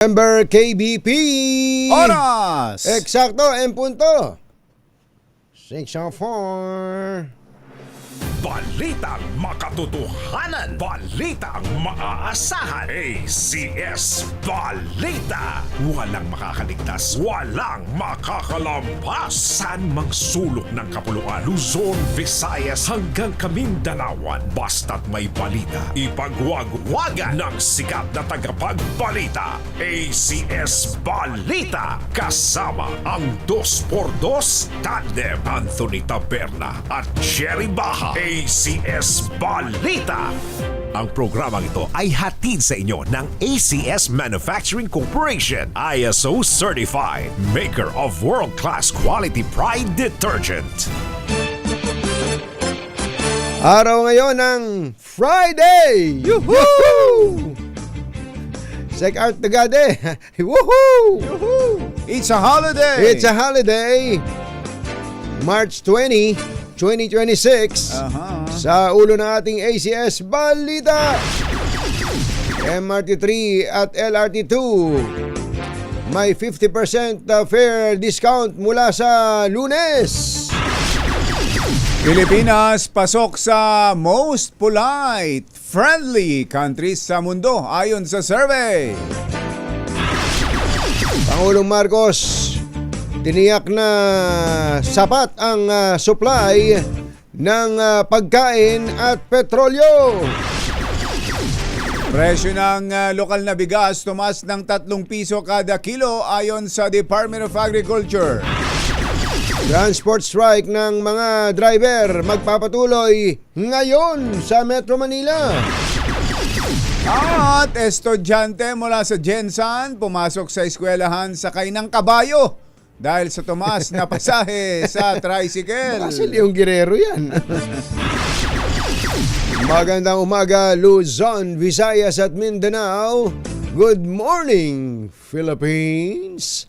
Member KBP. Oras! Eksakto, en punto. 6:04. Balitang makatotohanan. Balitang maaasahan. ACS Balita. Walang makakaligtas. Walang makakalampas. Saan mang sulok ng kapuluan. Luzon, Visayas hanggang Kamindalawan. Basta't may balita. Ipagwagwagan ng sikat na tagapagbalita. ACS Balita. Kasama ang 2x2 tandem Anthony Taberna at Jerry Baha. ACS Balita. Ang programang ito ay hatid sa inyo ng ACS Manufacturing Corporation, ISO Certified, maker of world-class quality Pride detergent. Araw ngayon ng Friday. Yuhuu! Sek Art Tagade. Woohoo! It's a holiday! It's a holiday. March 20, 2026. Sa ulo ng ating ACS Balita. MRT3 at LRT2 may 50% fare discount mula sa Lunes. Pilipinas pasok sa most polite, friendly countries sa mundo ayon sa survey. Pangulong Marcos tiniyak na sapat ang supply ng pagkain at petrolyo. Presyo ng lokal na bigas tumaas ng 3 piso kada kilo ayon sa Department of Agriculture. Transport strike ng mga driver magpapatuloy ngayon sa Metro Manila. At estudyante mula sa Gensan pumasok sa eskwelahan sakay ng kabayo dahil sa tumaas na pasahe sa tricycle. Kasi Leong Guerrero yan. Magandang umaga, Luzon, Visayas at Mindanao. Good morning, Philippines.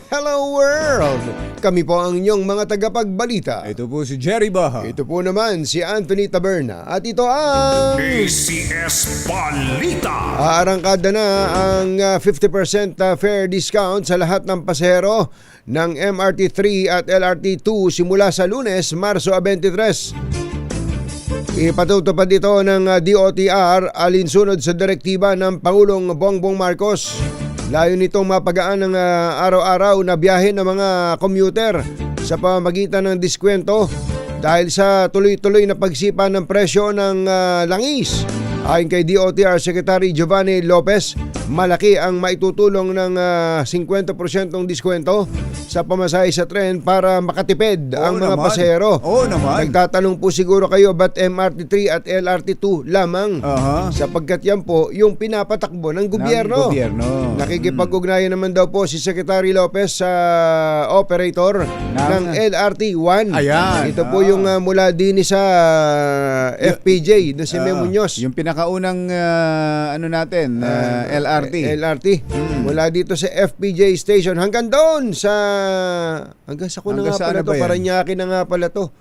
Hello world! Kami po ang inyong mga tagapagbalita. Ito po si Jerry Baha. Ito po naman si Anthony Taberna. At ito ang ACS Balita. Aarangkada na ang 50% fare discount sa lahat ng pasahero ng MRT3 at LRT2 simula sa Lunes, Marso 23. Ipatutupad ito ng DOTR alinsunod sa direktiba ng Pangulong Bongbong Marcos. Layo nitong mapagaan ng araw-araw na biyahe ng mga commuter sa pamamagitan ng diskwento dahil sa tuloy-tuloy na pagsipa ng presyo ng langis. Ayon kay DOTR Secretary Giovanni Lopez, malaki ang maitutulong ng 50% ng diskwento sa pamasahe sa tren para makatipid ang mga pasahero. Oo naman. Nagtatanong po siguro kayo ba't MRT3 at LRT2 lamang? Sapagkat yan po yung pinapatakbo ng gobyerno. Nakikipag-ugnayan naman daw po si Secretary Lopez sa operator ng LRT1. Ayan. Ito po yung mula din sa FPJ, doon si Memuñoz. Yung pinakaunang LRT. Mula dito sa FPJ station hanggang doon sa hanggang sa kuna nga pala to, Parañaque na nga pala to.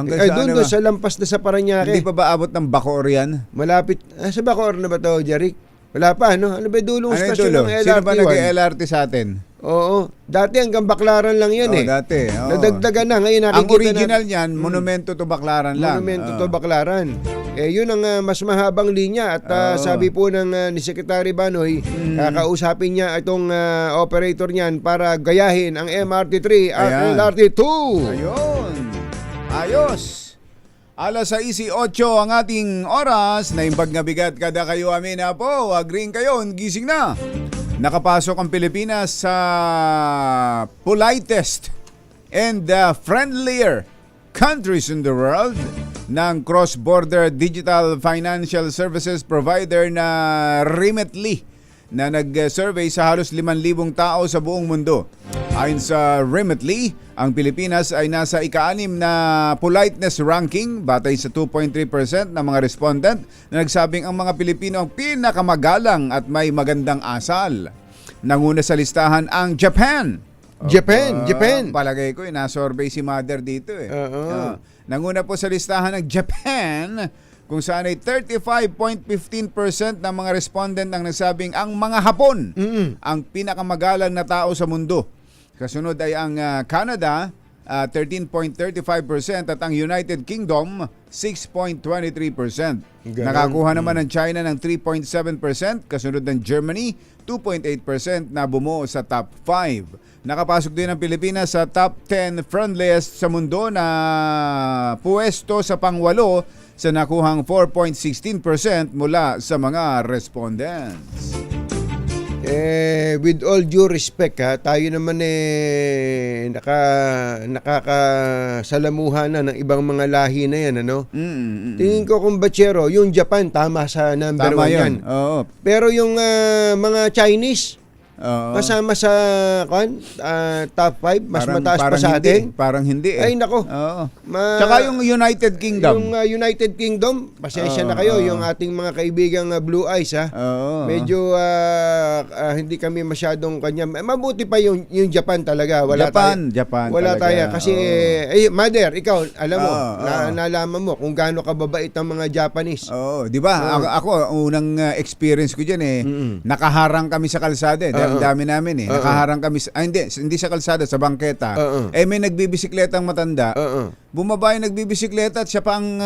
Doon sa lampas na sa Parañaque. Hindi pa ba abot ng Bacoor yan? Malapit. Sa Bacoor na ba to, Jeric? Wala pa, no? Ano ba dulong stasyon ng LRT1? Sino ba nag-LRT sa atin? Oo. Dati hanggang Baclaran lang yan dati. Nadagdagan na. Ngayon nakikita ang original niyan, Monumento to Baclaran lang. Monumento to Baclaran. Yun ang mas mahabang linya at sabi po ng ni Secretary Banoy, kakausapin niya itong operator niyan para gayahin ang MRT3 at LRT2. Ayun. Ayos. Alas 6:08 ang ating oras. Naimbag na bigat kada kayo amin na po. Agreeing kayo, gising na. Nakapasok ang Pilipinas sa politest and friendlier countries in the world ng cross-border digital financial services provider na Remitly na nag-survey sa halos 5,000 tao sa buong mundo. Ayon sa Remitly, ang Pilipinas ay nasa ika-6 na politeness ranking batay sa 2.3% ng mga respondent na nagsabing ang mga Pilipino ang pinakamagalang at may magandang asal. Nanguna sa listahan ang Japan. Japan. Palagay ko, nasurvey si Mother dito . Nanguna po sa listahan ng Japan kung saan ay 35.15% ng mga respondent ang nagsabing ang mga Hapon ang pinakamagalang na tao sa mundo. Kasunod ay ang Canada, 13.35% at ang United Kingdom 6.23%. Ganun. Nakakuha naman ang China ng 3.7%, kasunod ng Germany 2.8% na bumuo sa top 5. Nakapasok din ang Pilipinas sa top 10 friendliest sa mundo na puwesto sa pang-8 sa nakuhang 4.16% mula sa mga respondents. With all due respect tayo naman nakakasalamuhan na ng ibang mga lahi na yan, ano? Tingin ko kung Bachero, yung Japan tama sa number Tama 1 yun. yan. Oo. Pero yung mga Chinese, Oo. kasama sa top 5, mas mataas pa sa hindi, atin. parang hindi eh. Ay nako. Oo. Tsaka yung United Kingdom. Yung United Kingdom, pasensya na kayo, yung ating mga kaibigang Blue Eyes Oo. medyo hindi kami masyadong kanya. Mabuti pa yung Japan talaga. Japan Wala talaga. tayo kasi Mother, ikaw alam mo, nalaman mo kung gaano kababait ang mga Japanese. Oo, di ba? Ako unang experience ko diyan nakaharang kami sa kalsada ang dami namin nakaharang kami hindi sa kalsada, sa bangketa. May nagbibisikleta ang matanda. Bumaba yung nagbibisikleta at siya pa ang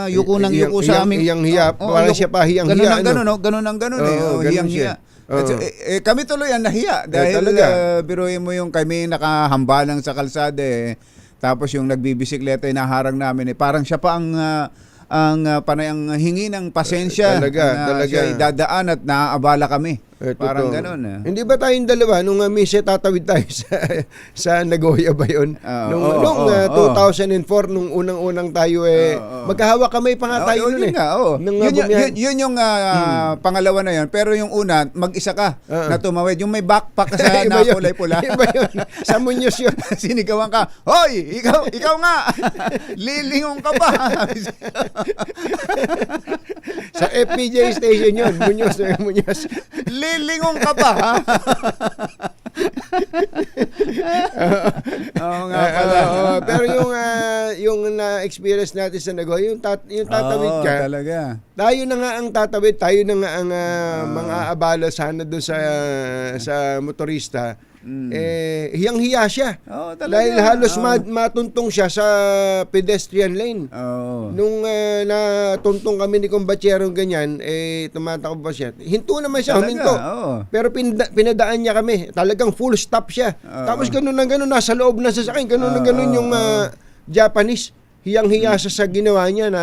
yuko ng yuko sa amin. Hiyang-hiya, parang siya pa hiyang-hiya. Ganun ang ganun hiyang-hiya. Kami tuloy ang nahiya dahil biruin mo yung kami nakahambalang sa kalsada tapos yung nagbibisikleta ay naharang namin parang siya pa ang panay ang hingi ng pasensya talaga. siya dadaan at naaabala kami. Parang Totoo. ganun. Hindi ba tayong dalawa nung minsan tatawid tayo sa Nagoya ba yun? Nung 2004 nung unang-unang tayo magkahawa kamay pa nga tayo nun Yun yung pangalawa na yun. Pero yung una, mag-isa ka na tumawid. Yung may backpack ka sa napulay-pula. Iba yun. Sa Muñoz yun. Sinigawan ka, hoy, ikaw nga, lilingon ka pa. Sa FPJ station yun. Muñoz. Lilingon ka pa, ha? Oo nga pala. Pero yung na-experience natin sa Nagoya, yung tatawid ka, talaga. tayo na nga ang tatawid, tayo na nga ang mga abala sana doon sa motorista. Hiyang-hiya siya. Talaga. Dahil halos matuntong siya sa pedestrian lane. Nung natuntong kami ni Kumbatserong ganyan, tumatakbo pa siya. Hinto naman siya, huminto. Pero pinadaan niya kami. Talagang full stop siya. Tapos ganun na ganun, nasa loob na sasakyan. Ganun na ganun yung Japanese. Hiyang-hiya siya sa ginawa niya na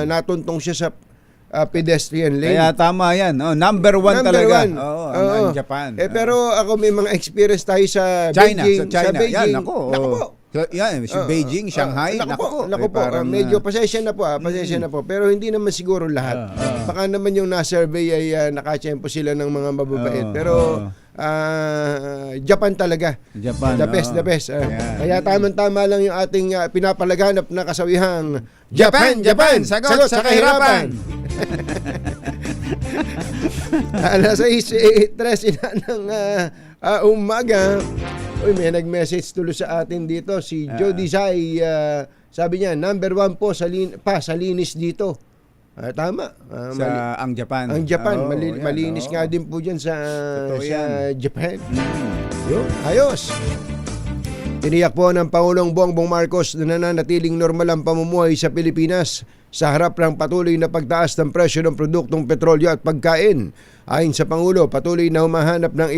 natuntong siya sa pedestrian lane. Kaya tama yan. Number 1 talaga. Ang Japan. Pero ako may mga experience tayo sa China. Beijing. Sa China. Beijing. Yan, ako. Beijing, Shanghai. Naku po. Medyo pasensya na po. Pasensya na po. Pero hindi naman siguro lahat. Baka naman yung na-survey ay nakachempo sila ng mga mababait. Pero Japan talaga. Japan. The best. Kaya tamang-tama lang yung ating pinapalaganap na kasawihang Japan. Sagot sa kahirapan. Alas 6:13 na ng umaga. Uy, may nag-message tuloy sa atin dito. Si Jody Zay, sabi niya, number 1 po sa linis dito. Tama. Ang Japan. Ang Japan. Malinis nga din po dyan sa Japan. Yun, ayos. Tiniyak po ng Pangulong Bongbong Marcos na nananatiling normal ang pamumuhay sa Pilipinas sa harap ng patuloy na pagtaas ng presyo ng produktong petrolyo at pagkain. Ayon sa Pangulo, patuloy na humahanap ng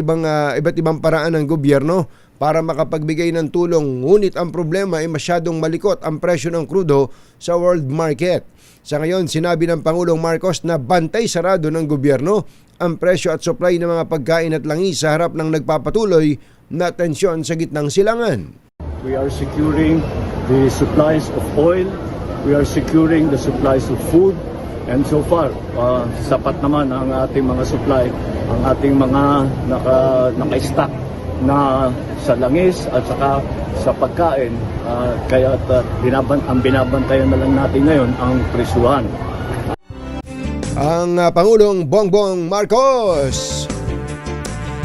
iba't ibang paraan ng gobyerno para makapagbigay ng tulong. Ngunit ang problema ay masyadong malikot ang presyo ng krudo sa world market. Sa ngayon, sinabi ng Pangulong Marcos na bantay sarado ng gobyerno ang presyo at supply ng mga pagkain at langis sa harap ng nagpapatuloy na tensyon sa gitnang silangan. We are securing the supplies of oil, we are securing the supplies of food, and so far, sapat naman ang ating mga supply, ang ating mga naka-stock na sa langis at saka sa pagkain. Kaya ang binabantayan na lang natin ngayon ang presyuhan. Ang Pangulong Bongbong Marcos.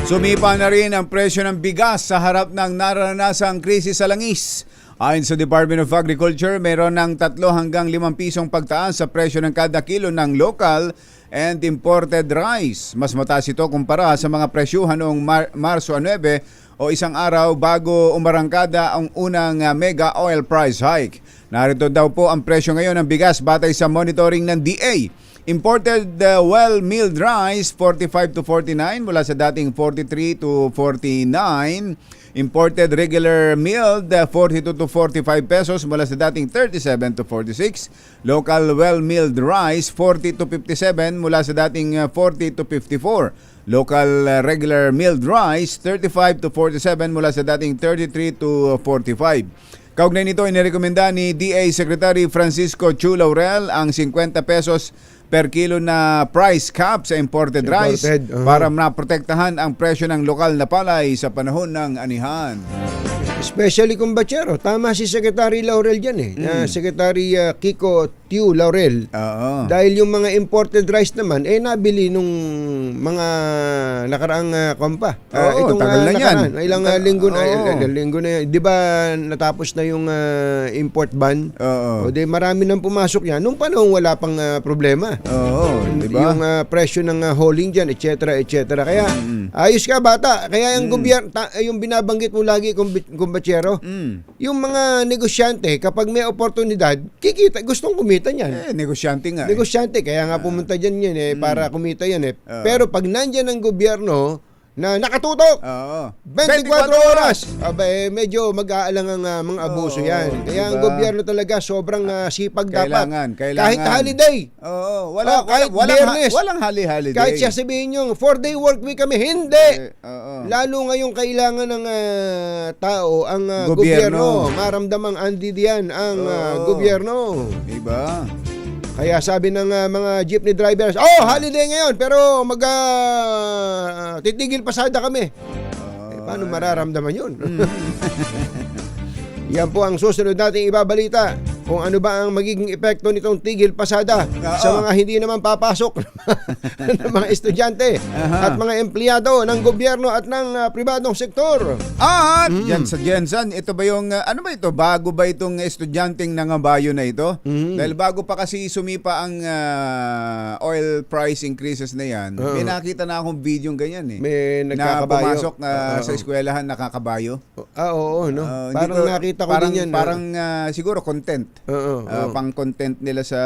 Sumipa na rin ang presyo ng bigas sa harap ng naranasang krisis sa langis. Ayon sa Department of Agriculture, meron ng 3 hanggang 5 pisong pagtaas sa presyo ng kada kilo ng local and imported rice. Mas mataas ito kumpara sa mga presyuhan noong Marso 9 o isang araw bago umarangkada ang unang mega oil price hike. Narito daw po ang presyo ngayon ng bigas batay sa monitoring ng DA. Imported well-milled rice 45 to 49 mula sa dating 43 to 49. Imported regular milled 42 to 45 pesos mula sa dating 37 to 46. Local well-milled rice 40 to 57 mula sa dating 40 to 54. Local regular milled rice 35 to 47 mula sa dating 33 to 45. Kaugnay nito, inirekomenda ni DA Secretary Francisco Chu Laurel ang 50 pesos per kilo na price cap sa imported rice para maprotektahan ang presyo ng lokal na palay sa panahon ng anihan. Especially kung bachero. Tama si Secretary Laurel dyan eh. Secretary Kiko Tiu Laurel. Oo. Dahil yung mga imported rice naman, nabili nung mga nakaraang kompa. Oo, tagal na yan. Ilang linggo na yan. Di ba natapos na yung import ban? Oo. O di marami nang pumasok yan. Nung panahon wala pang problema. Oo, di ba? Yung presyo ng hauling dyan, etc. Kaya ayos ka bata. Kaya yung gobyerno, yung binabanggit mo lagi kumbachero, yung mga negosyante kapag may oportunidad, kikita, gustong kumita niyan. Negosyante nga. Negosyante, kaya nga pumunta dyan yan para kumita yan Pero pag nandyan ang gobyerno na nakatutok, 24 oras, medyo mag-aalang ang mga abuso yan. Kaya ang gobyerno talaga sobrang sipag dapat. Kailangan. Kahit holiday. Oo, kahit Biyernes. walang holiday. Kahit siya sabihin nyo, 4-day work week kami, hindi. Lalo ngayong kailangan ng tao, ang gobyerno. Maramdamang andidiyan ang gobyerno. Diba? Kaya sabi ng mga jeepney drivers, holiday ngayon, pero titigil pasada kami. Paano mararamdaman yun? Yan po ang susunod nating ibabalita. Kung ano ba ang magiging epekto nitong tigil pasada sa mga hindi naman papasok ng mga estudyante at mga empleyado ng gobyerno at ng pribadong sektor. At yan sa Jensen, ito ba yung, ano ba ito? Bago ba itong estudyanteng nangabayo na ito? Dahil bago pa kasi sumipa ang oil price increases na yan, may nakita na akong video ganyan May na nagkakabayo. pumasok sa eskwelahan nakakabayo. Oo, no? Parang nakita ko din yan. Parang siguro content. Pang content nila sa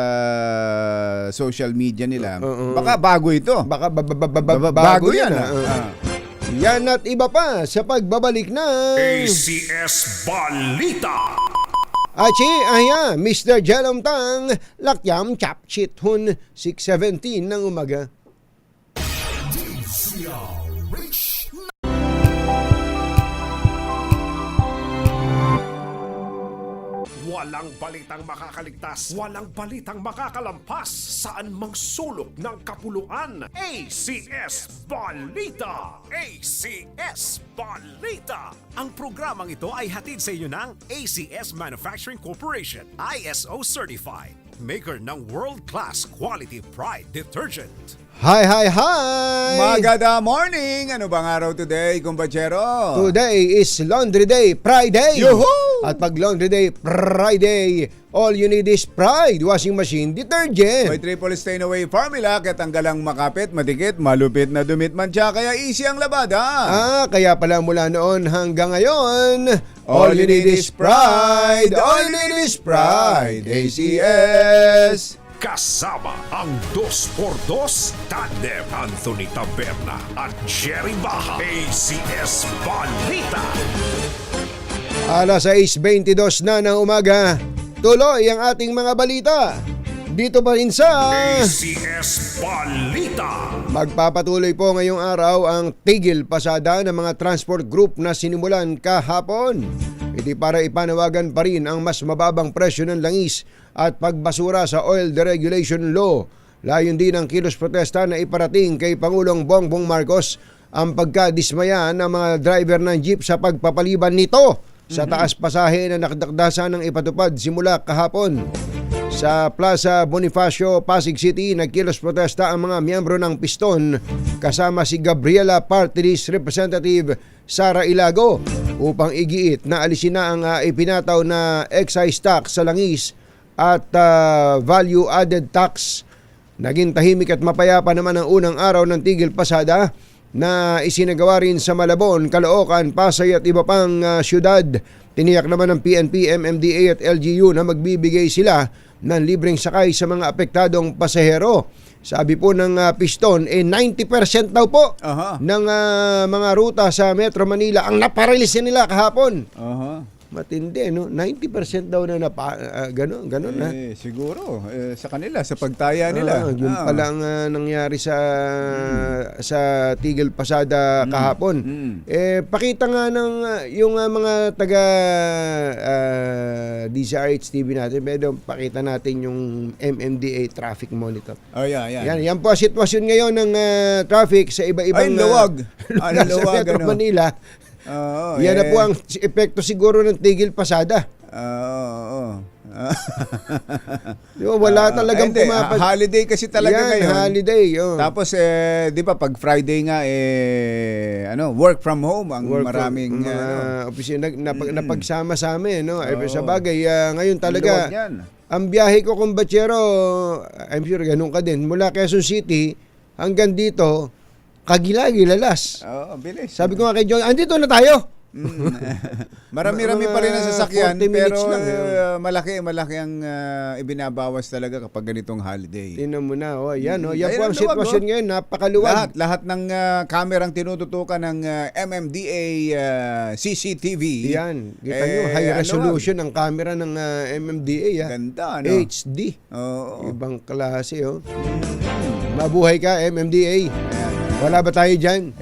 social media nila. Baka bago ito. Baka Bago yan. Yan at iba pa sa pagbabalik ng ACS Balita. Achi, Mr. Jelom Tang, Lakyam Chapchit Hun, 6:17 ng umaga. Walang balitang makakaligtas, walang balitang makakalampas, saan mang sulok ng kapuluan. ACS Balita! ACS Balita! Ang programang ito ay hatid sa inyo ng ACS Manufacturing Corporation, ISO Certified, maker ng world-class quality Pride detergent. Hi! Maganda morning! Ano bang araw today, kumbachero? Today is Laundry Day, Friday! Yuhu! At pag Laundry Day, Friday, all you need is Pride Washing Machine Detergent. May triple stain away formula, kaya tanggalang makapit, madikit, malupit na dumit man siya, kaya easy ang labada. Kaya pala mula noon hanggang ngayon, all you need is Pride! All you need is Pride! ACS! Kasama ang 2x2 tandem Anthony Taberna at Jerry Baja. ACS Balita. Alas 6:22 na ng umaga, tuloy ang ating mga balita. Dito pa rin sa ACS Balita. Magpapatuloy po ngayong araw ang tigil pasada ng mga transport group na sinimulan kahapon. Hindi para ipanawagan pa rin ang mas mababang presyo ng langis at pagbasura sa oil deregulation law. Layon din ang kilos protesta na iparating kay Pangulong Bongbong Marcos ang pagkadismaya ng mga driver ng jeep sa pagpapaliban nito sa taas pasahe na nakadakdasan ng ipatupad simula kahapon. Sa Plaza Bonifacio, Pasig City, nagkilos protesta ang mga miyembro ng Piston kasama si Gabriela Party List Representative Sara Ilago upang igiit na alisin na ang ipinataw na excise tax sa langis at value-added tax. Naging tahimik at mapayapa naman ang unang araw ng tigil pasada na isinagawa rin sa Malabon, Caloocan, Pasay at iba pang syudad. Tiniyak naman ng PNP, MMDA at LGU na magbibigay sila ng libreng sakay sa mga apektadong pasahero. Sabi po ng Piston, 90% daw po ng mga ruta sa Metro Manila ang naparalisin nila kahapon. Matindi, no? 90% daw na ganun na. Siguro, sa kanila, sa pagtaya nila. Yun pala ang nangyari sa tigil pasada kahapon. Pakita nga ng yung mga taga DZRH TV natin, medyo pakita natin yung MMDA traffic monitor. Yan po ang sitwasyon ngayon ng traffic sa iba-ibang luwag. Lugar sa Metro Manila. Yan na po ang epekto siguro ng tigil pasada. Wala talagang holiday kasi talaga ngayon. Holiday. Tapos di ba pag Friday nga work from home ang maraming opisina napagsama-sama no. Sa bagay ngayon talaga ang biyahe ko kung Bachero, I'm sure ganun ka din, mula Quezon City hanggang dito kagilalas. Bilis. Sabi ko nga kay John, andito na tayo. Marami-rami pa rin ang sasakyan, 40 minutes pero lang, malaki ang ibinabawas talaga kapag ganitong holiday. Tingnan mo na, yan po ang sitwasyon ngayon, napakaluwag. Lahat ng kamerang tinututukan ng MMDA CCTV. Yan, kita nyo, high resolution ang camera ng MMDA. Ganda, no? HD. Ibang klase, Mabuhay ka, MMDA. Wala ba tayo dyan?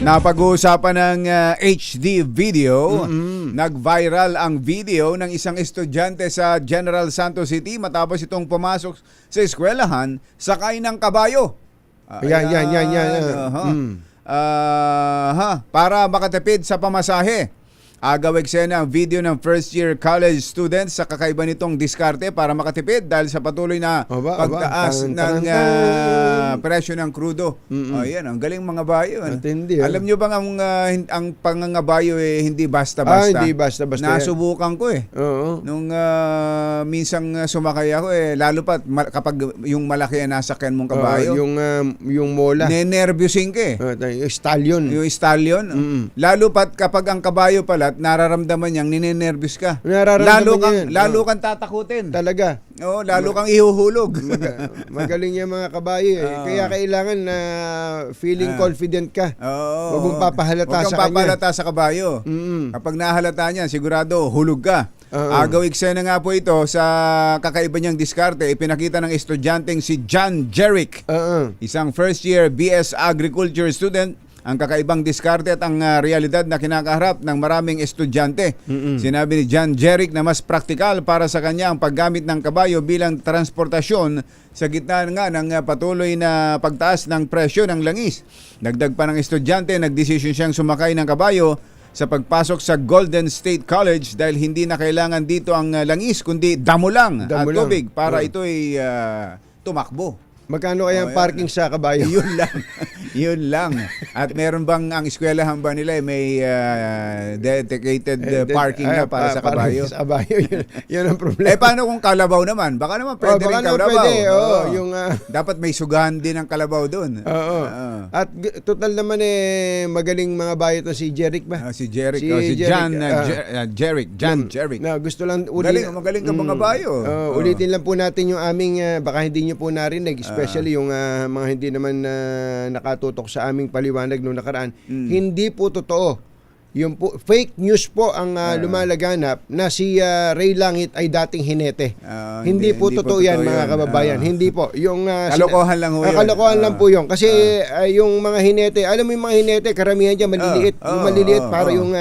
Napag-uusapan ng HD video. Nag-viral ang video ng isang estudyante sa General Santos City matapos itong pumasok sa eskwelahan sakay ng kabayo. Yan. Para makatipid sa pamasahe. Agawig eksena ang video ng first-year college students sa kakaiba nitong diskarte para makatipid dahil sa patuloy na pagtaas ng presyo ng krudo. Ayan, ang galing mga bayo. Matindi, alam nyo bang ang pangangabayo hindi basta-basta? Hindi basta-basta. Nasubukan ko Nung minsang sumakay ako lalo pa kapag yung malaki ang nasakyan mong kabayo. Yung mola. Nenervyusin ka Yung stallion. Yung stallion. Lalo pat kapag ang kabayo pala nararamdaman niyang ninenervyos ka. Lalo kang tatakutin. Talaga. Lalo kang ihuhulog. Magaling yung mga kabayo Kaya kailangan na feeling confident ka. Huwag mong papahalata sa kanya. Huwag kang papahalata sa kabayo. Kapag nahalata niya, sigurado hulog ka. Agaw eksena nga po ito sa kakaiba niyang diskarte. Ipinakita ng estudyanteng si John Jerick. Isang first year BS Agriculture student. Ang kakaibang diskarte at ang realidad na kinakaharap ng maraming estudyante. Sinabi ni John Jerick na mas praktikal para sa kanya ang paggamit ng kabayo bilang transportasyon sa gitna nga ng patuloy na pagtaas ng presyo ng langis. Dagdag pa ng estudyante, nagdesisyon siyang sumakay ng kabayo sa pagpasok sa Golden State College dahil hindi na kailangan dito ang langis kundi damo lang at tubig para ito ay tumakbo. Magkano kaya ang parking sa kabayo? Yun lang. At meron bang ang eskwelahan ba nila may dedicated parking na para sa kabayo? Sa kabayo, yun ang problema. Paano kung kalabaw naman? Baka naman pwede rin kalabaw. Dapat may sugahan din ang kalabaw doon. At total naman magaling mga bayo to si Jerick ba? Si Jerick. Si John Jerick. John Jerick. Gusto lang magaling ka mga bayo. Ulitin lang po natin yung aming baka hindi nyo po narinig, especially yung mga hindi naman nakatutok sa aming paliwanag noong nakaraan. Hindi po totoo. Yung po, fake news po ang lumalaganap na si Ray Langit ay dating hinete. Hindi po totoo yan mga kababayan. Hindi po. Yung kalokohan lang ho yun. Kalokohan lang po yun. Kasi yung mga hinete, alam mo yung mga hinete, karamihan dyan maliliit. Yung maliliit para yung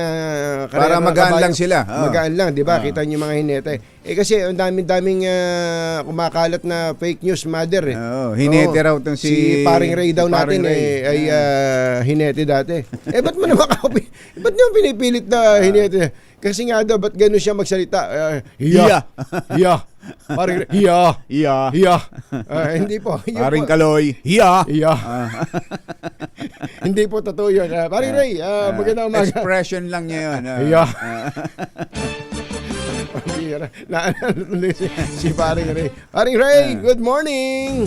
para magaan lang sila. Magaan lang, di ba? Kita niyo yung mga hinete. Kasi ang daming kumakalat na fake news, mother. Hinete raw itong si Paring Ray daw natin ay hinete dati. Ba't mo naman ba't niyo pinipilit na hinete? Kasi nga daw, ba't gano'n siya magsalita? Paring Ray, hiya. Iya. Hiya. Hindi po. Yun Paring po. Kaloy. Hiya. Hiya. Hindi po totoo yun. Paring Ray, magandang umaga. Expression lang niya yun. Hiya. si Paring Ray. Paring Ray, good morning!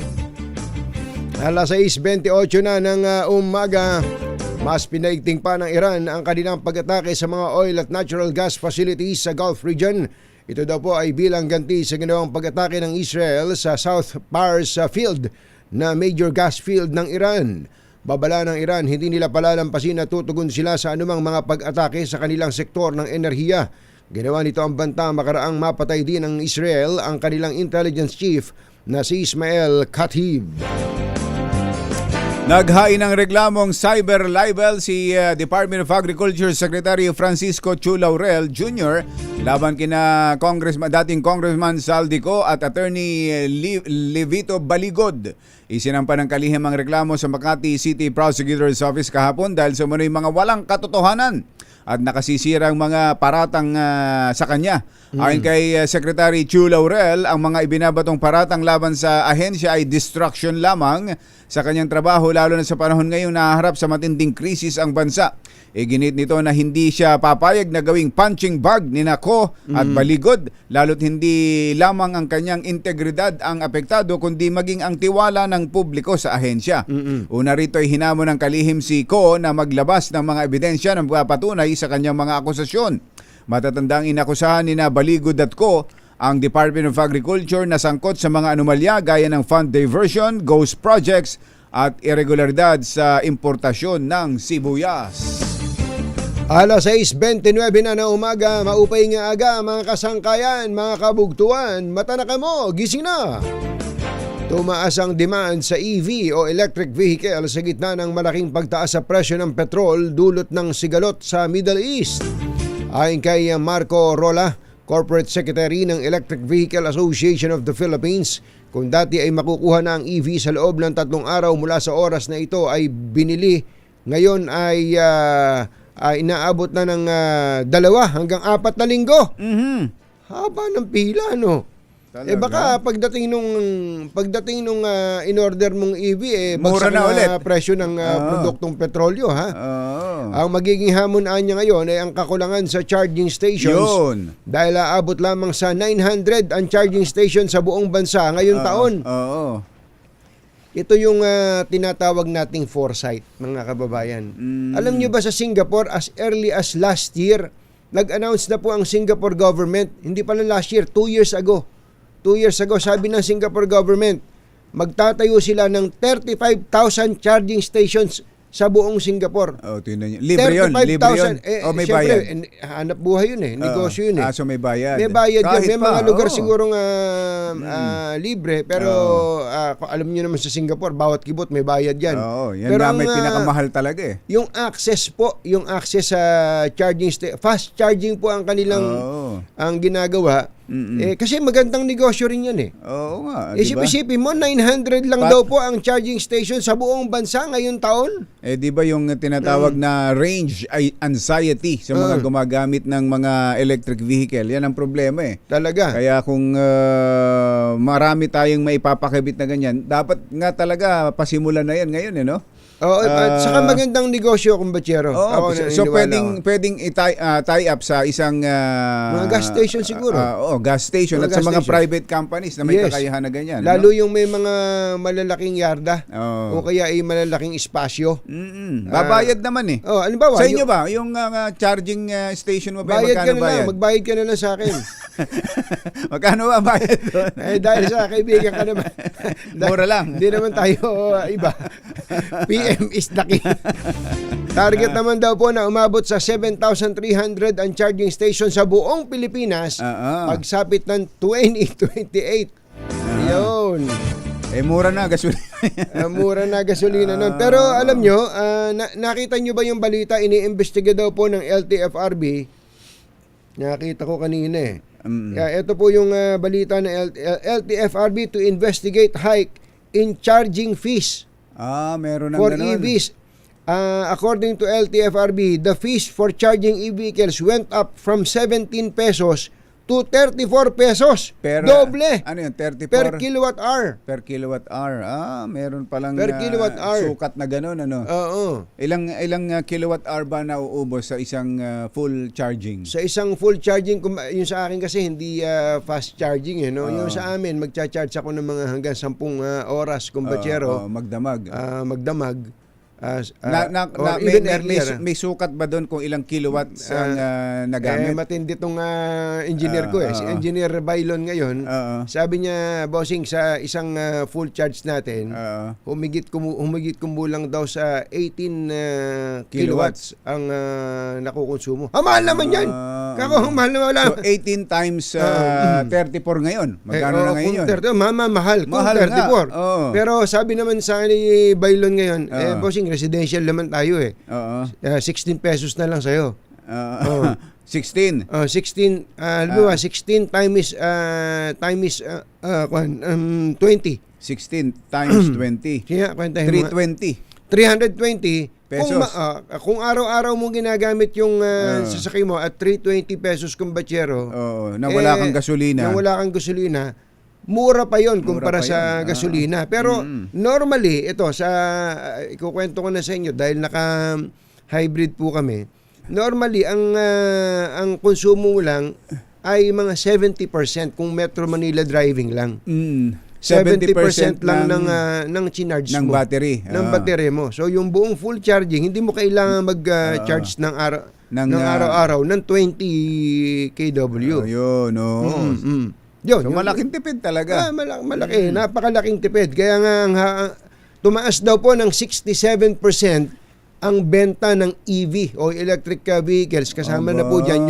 Alas 6:28 na ng umaga. Mas pinaigting pa ng Iran ang kanilang pag-atake sa mga oil at natural gas facilities sa Gulf region. Ito daw po ay bilang ganti sa ginawang pag-atake ng Israel sa South Pars Field na major gas field ng Iran. Babala ng Iran, hindi nila palalampasin na tutugon sila sa anumang mga pag-atake sa kanilang sektor ng enerhiya. Ginawa nito ang banta makaraang mapatay din ng Israel ang kanilang intelligence chief na si Ismail Khatib. Naghain ng reklamong cyber libel si Department of Agriculture Secretary Francisco Chu Laurel Jr. laban kina dating Congressman Saldico at Attorney Levito Baligod. Isinampa ng kalihim ang reklamo sa Makati City Prosecutor's Office kahapon dahil sa mga walang katotohanan at nakasisirang mga paratang sa kanya. Ayon kay Secretary Chu Laurel, ang mga ibinabatong paratang laban sa ahensya ay distraction lamang sa kanyang trabaho, lalo na sa panahon ngayon nahaharap sa matinding krisis ang bansa. Ginit nito na hindi siya papayag na gawing punching bag ni Nako at Baligod, lalo't hindi lamang ang kanyang integridad ang apektado kundi maging ang tiwala ng publiko sa ahensya. Una rito ay hinamon ng kalihim si Ko na maglabas ng mga ebidensya na patunay sa kanyang mga akusasyon. Matatandang inakusahan ni na Baligod at Ko ang Department of Agriculture na sangkot sa mga anomalya gaya ng fund diversion, ghost projects at irregularidad sa importasyon ng sibuyas. Alas 6:29 na ng umaga, maupay nga aga mga kasangkayan, mga kabugtuan, mata na kamo, gising na! Tumaas ang demand sa EV o electric vehicle sa gitna ng malaking pagtaas sa presyo ng petrol dulot ng sigalot sa Middle East. Ayon kay Marco Rola, Corporate Secretary ng Electric Vehicle Association of the Philippines, kung dati ay makukuha na ang EV sa loob ng 3 araw mula sa oras na ito ay binili, ngayon ay inaabot na ng 2 hanggang 4 na linggo. Haba ng pila, no? Talaga? Baka pagdating nung in-order mong EV Mura bagsak na ulit. presyo ng produktong petrolyo, ha? Ang magiging hamon niya ngayon ay ang kakulangan sa charging stations. Yun. Dahil aabot lamang sa 900 ang charging station sa buong bansa ngayong taon. Oo. Ito yung tinatawag nating foresight, mga kababayan. Alam nyo ba sa Singapore, as early as last year, nag-announce na po ang Singapore government, hindi pala last year, 2 years ago. 2 years ago, sabi ng Singapore government, magtatayo sila ng 35,000 charging stations sa buong Singapore. Tingnan niyo. Libre yun. Libre yun. May bayad. Hanap buhay yun negosyo yun So may bayad. May bayad Kahit yun. May pa, mga lugar sigurong libre, pero alam niyo naman sa Singapore, bawat kibot may bayad yan. Yan pero nga may pinakamahal talaga eh. Yung access sa charging fast charging po ang kanilang ang ginagawa. Kasi magandang negosyo rin yan Oo nga, di ba? Isip-isipin mo, 900 lang daw po ang charging station sa buong bansa ngayong taon. Di ba yung tinatawag na range anxiety sa mga gumagamit ng mga electric vehicle? Yan ang problema eh. Talaga. Kaya kung marami tayong maipapakabit na ganyan, dapat nga talaga pasimulan na yan ngayon no? At saka magandang negosyo, kumbatsero. So pwedeng tie up sa isang mga gas station siguro. Gas station Mga at sa gas mga station. private companies na may kakayahan na ganyan. Lalo yung may mga malalaking yarda o kaya ay malalaking espasyo. Babayad naman eh. Halimbawa, sa inyo ba, yung charging station mo ba, magkano bayad? Magbayad ka na lang sa akin. Magkano ba bayad doon? Dahil sa kaibigan ka naman. Mura lang. Hindi naman tayo iba. PM is the king. Target naman daw po na umabot sa 7,300 ang charging station sa buong Pilipinas pagsapit ng 2028. Yun. Mura na gasolina. Mura na gasolina nun. Pero alam nyo, nakita nyo ba yung balita, iniimbestiga daw po ng LTFRB? Nakita ko kanina ito po yung balita ng LTFRB to investigate hike in charging fees. Meron ng for ganun. EVs. According to LTFRB, the fees for charging e-vehicles went up from 17 pesos to 34 pesos. Doble. Ano yun? 34 Per kilowatt hour. per kilowatt hour. Meron palang Per kilowatt hour. sukat na gano'n, ano? Oo. Ilang kilowatt hour ba nauubos sa isang full charging? Sa isang full charging, yung sa akin kasi hindi fast charging. No? Yung sa amin, magcha-charge ako ng mga hanggang 10 oras kung batyero. Magdamag. Magdamag. Or May, even may, earlier. may sukat ba doon kung ilang kilowatts ang nagamit? Matindi tong engineer ko Si Engineer Bailon ngayon, sabi niya, bossing, sa isang full charge natin, humigit kumulang daw sa 18 kilowatts ang nakukonsumo. Mahal naman yan! Kako, mahal na wala. So 18 times 34 ngayon. Magkano na ngayon yun? Mahal. Mahal Kung 34. nga. Pero sabi naman sa ni Bailon ngayon, bossing, residential naman tayo 16 pesos na lang sa'yo. 16. 16, alam mo ba, 16 times 20. 16 times 20. Kaya, kwentahin mo. 320. 320 Pesos. Kung araw-araw mo ginagamit yung sasakay mo at 320 pesos kung batyero. Na wala kang gasolina. Na wala kang gasolina. Mura pa yon kumpara pa sa yun. gasolina. Pero normally, ito, ikukwento ko na sa inyo dahil naka-hybrid po kami. Normally, ang konsumo mo lang ay mga 70% kung Metro Manila driving lang. 70% lang ng chinarge ng mo. battery. Ng battery mo. So, yung buong full charging, hindi mo kailangan mag-charge ng araw-araw ng 20 kW. Yun, Yun, so, malaking tipid talaga. Malaki. Napakalaking tipid. Kaya nga, tumaas daw po ng 67% ang benta ng EV o electric vehicles. Kasama na po dyan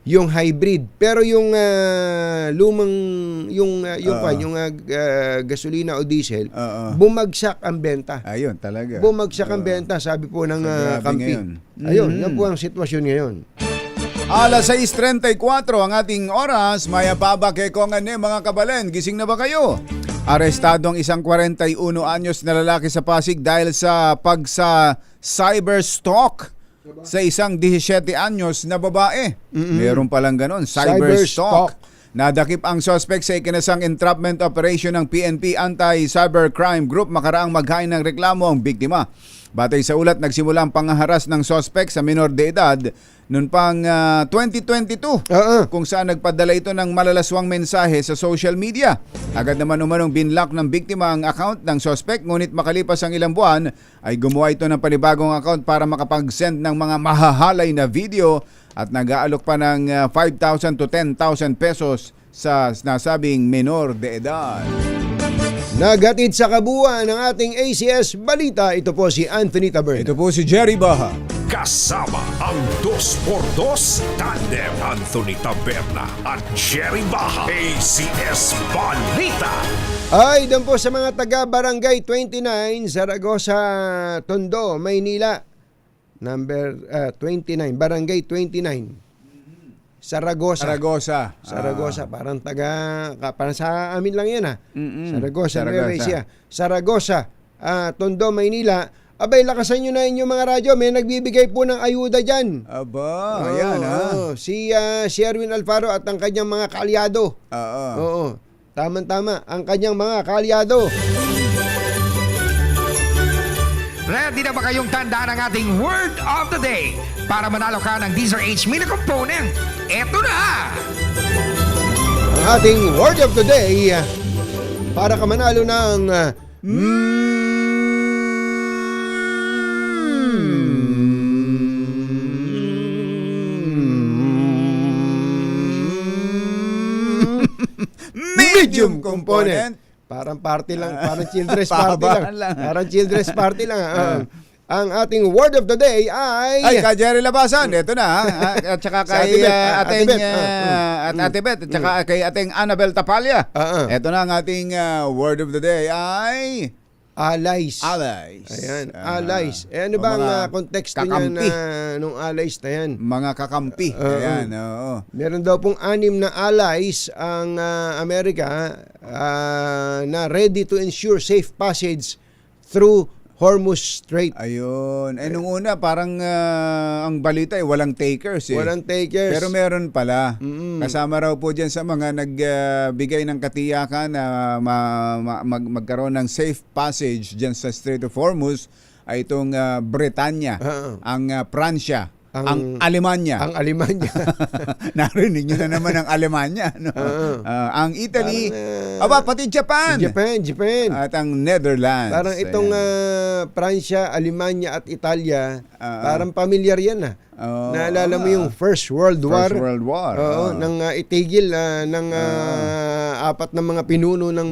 yung hybrid. Pero yung yung gasolina o diesel, bumagsak ang benta. Ayun, talaga. Bumagsak ang benta, sabi po ng kampi. Ayun, yan po ang sitwasyon ngayon. Alas 6:34 ang ating oras. Maya baba kay Kongan mga kabalen. Gising na ba kayo? Arestado ang isang 41 anyos na lalaki sa Pasig dahil sa cyberstalk sa isang 17 anyos na babae. Meron palang ganon, cyberstalk. Nadakip ang suspect sa ikinasang entrapment operation ng PNP Anti-Cybercrime Group makaraang maghain ng reklamo ang biktima. Batay sa ulat, nagsimula ang panghaharas ng suspect sa minor de edad noon pang 2022 kung saan nagpadala ito ng malalaswang mensahe sa social media. Agad naman umanong binlock ng biktima ang account ng suspect, ngunit makalipas ang ilang buwan ay gumawa ito ng panibagong account para makapag-send ng mga mahahalay na video at nag-aalok pa ng 5,000 to 10,000 pesos sa nasabing minor de edad. Nagatid sa kabuuan ng ating ACS Balita, ito po si Anthony Taberna. Ito po si Jerry Baha. Kasama ang 2x2 tandem Anthony Taberna at Jerry Baha. ACS Balita. Ay, doon po sa mga taga Barangay 29, Zaragoza, Tondo, Maynila. Number 29, Barangay 29. Saragosa, parang parang sa amin lang yan Saragosa. Saragosa, Tondo, Maynila. Abay, lakasan nyo na inyong mga radyo. May nagbibigay po ng ayuda dyan. Aba, ayan Si Erwin Alfaro at ang kanyang mga kaalyado. Oo. Tama-tama, ang kanyang mga kaalyado. Ready na ba kayong tandaan ang ating Word of the Day para manalo ka ng Deezer H Mini Component? Eto na! Ang ating Word of the Day para ka manalo ng medium component. Parang party lang, parang children's party lang. Parang children's party lang. Ang ating word of the day ay kay Jerry Labasan. Ito na. At saka kay Ate Beth. At saka kay ating Annabel Tapalya. Ito na ang ating word of the day ay allies. Ayan, allies. Ano ba ang konteksto niya nung allies na yan? Mga kakampi. Ayan, oo. Meron daw pong 6 na allies ang Amerika na ready to ensure safe passage through Hormuz Strait. Ayun. Nung una, parang ang balita walang takers eh. Walang takers. Pero meron pala. Kasama raw po dyan sa mga nagbigay ng katiyakan na magkaroon ng safe passage dyan sa Strait of Hormuz ay itong Britanya, ang Pransya, ang Alemanya. Ang Alemanya. Narinig nyo na naman ang Alemanya. No? Ang Italy, pati Japan. Japan. At ang Netherlands. Parang itong Ayan. Pransya, Alemanya at Italia, parang pamilyar yan Naalala mo yung First World War? First World War. Oo, nang itigil ng apat na mga pinuno ng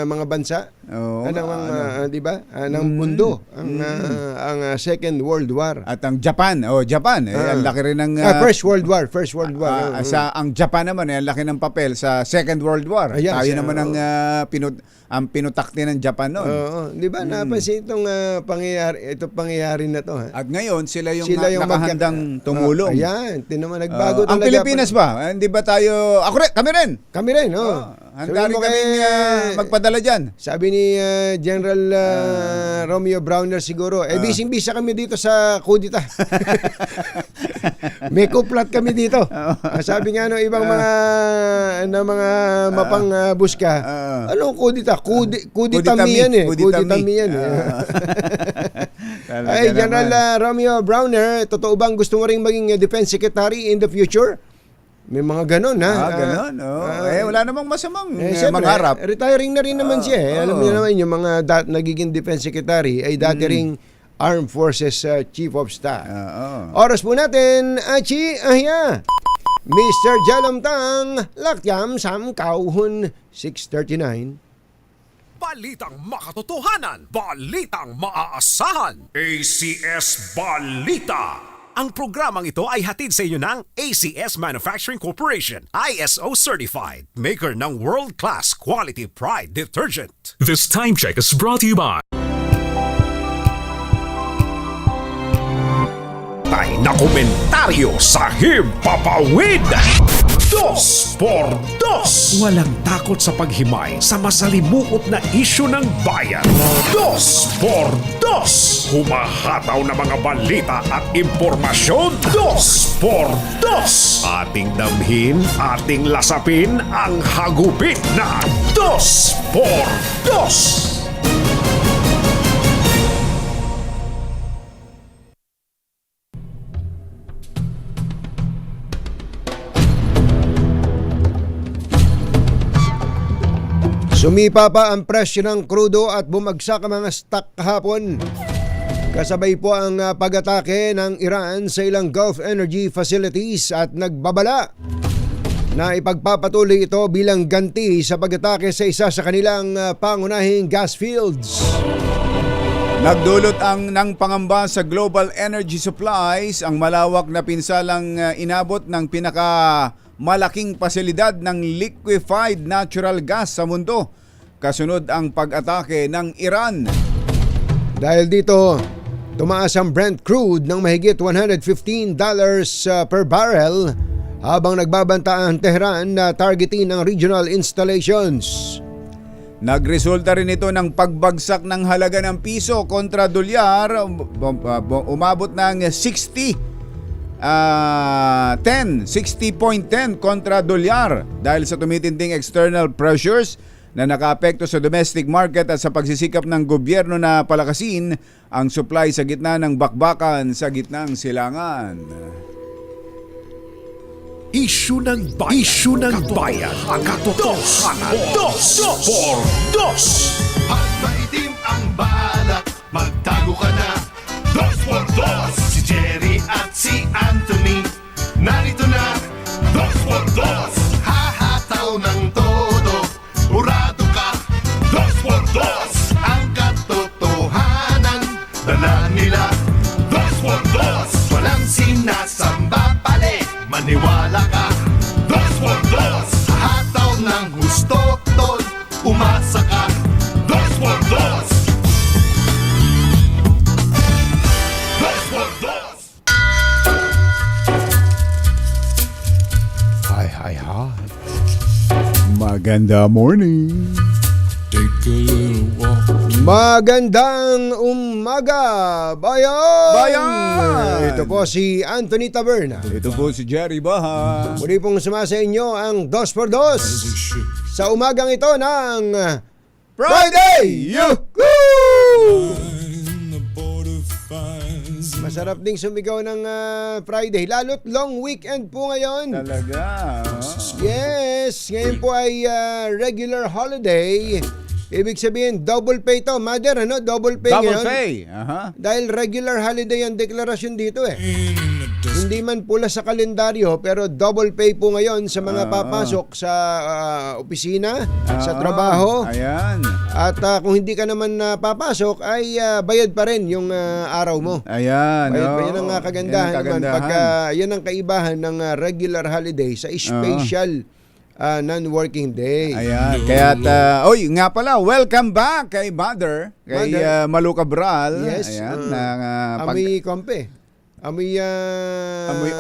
mga bansa. Oo, di ba? Ng mundo ang Second World War. At ang Japan, ang laki rin ng First World War. sa ang Japan naman ang laki ng papel sa Second World War. Ayan, Tayo naman ang pinutakti ng Japan noon. Oo, di ba? Napansin itong pangyayari na to. At ngayon sila yung mag- nakahandang tumulong. Ayan, tinaman nagbago ang talaga. Pilipinas ba? Hindi ba tayo kami rin. Kami rin, Handa rin kaming magpadala dyan. Sabi ni General Romeo Browner siguro, bising-bisa kami dito sa kudita. May kuplat kami dito. Sabi nga no, ibang mga mapang buska. Anong kudita? Kuditami yan eh. Kuditami yan eh. Ay, General Romeo Browner, totoo bang gusto mo rin maging Defense Secretary in the future? May mga ganon, Ganon. Wala namang masamang siyempre, mangarap. Retiring na rin naman siya. Alam niyo naman, yung mga nagiging Defense Secretary ay dati ring Armed Forces Chief of Staff. Oras po natin, Achi Ahya. Mr. Jalamtang, Lakyam Sam Kauhun, 6:39. Balitang makatotohanan, balitang maaasahan. ACS Balita. Ang programang ito ay hatid sa inyo ng ACS Manufacturing Corporation, ISO certified, maker ng world-class quality Pride detergent. This time check is brought to you by Tay na komentaryo sa Himpapawid. 2x2. Walang takot sa paghimay sa masalimuot na isyu ng bayan. 2x2. Humahataw na mga balita at impormasyon. 2x2. Ating damhin, ating lasapin ang hagupit na 2x2. Sumipa pa ang presyo ng krudo at bumagsak ang mga stock kahapon. Kasabay po ang pag-atake ng Iran sa ilang Gulf energy facilities at nagbabala na ipagpapatuloy ito bilang ganti sa pag-atake sa isa sa kanilang pangunahing gas fields. Nagdulot ng pangamba sa global energy supplies ang malawak na pinsalang inabot ng malaking pasilidad ng liquefied natural gas sa mundo kasunod ang pag-atake ng Iran. Dahil dito, tumaas ang Brent crude ng mahigit $115 per barrel habang nagbabanta ang Tehran na targetin ang regional installations. Nagresulta rin ito ng pagbagsak ng halaga ng piso kontra dolyar, umabot ng 60.10 kontra dolyar dahil sa tumitinding external pressures na nakaapekto sa domestic market at sa pagsisikap ng gobyerno na palakasin ang supply sa gitna ng bakbakan sa gitnang silangan. Isyu ng bayan. Ang katotohanan. 2x2. Pag maitim ang balak, magtago ka na. 2x2. Si Jerry at si Anthony, narito na. 2x2. Hahataw ng todo, urado ka. 2x2. Ang katotohanan, dala nila. 2x2. Walang sinasamba pali, maniwala ka. 2x2. Hataw ng husto, tol, umasa ka. 2x2. Maganda morning. Magandang umaga, bayan! Bayan! Ito po si Anthony Taberna. Ito po si Jerry Baha. Muli pong sumasa inyo ang 2x2 sa umagang ito ng Friday! Yuhuu! Masarap ding sumigaw ng Friday, lalo't long weekend po ngayon. Talaga. Yes, ngayon po ay regular holiday. Ibig sabihin, double pay to. Mother, ano? Double pay Double ngayon. pay. Aha. Dahil regular holiday ang deklarasyon dito eh. Hindi man pula sa kalendaryo, pero double pay po ngayon sa mga papasok sa opisina, sa trabaho. Ayan. At kung hindi ka naman papasok, ay bayad pa rin yung araw mo. Ayan. Bayad pa oo. yan ang kagandahan Yan ang naman. kagandahan. Pagka yan ang kaibahan ng regular holiday sa special non-working day. Ayan. Kaya, oy, nga pala, welcome back kay Mother, kay Mother. Malu Cabral. Yes. Ayan. Amoy kompe. Amoy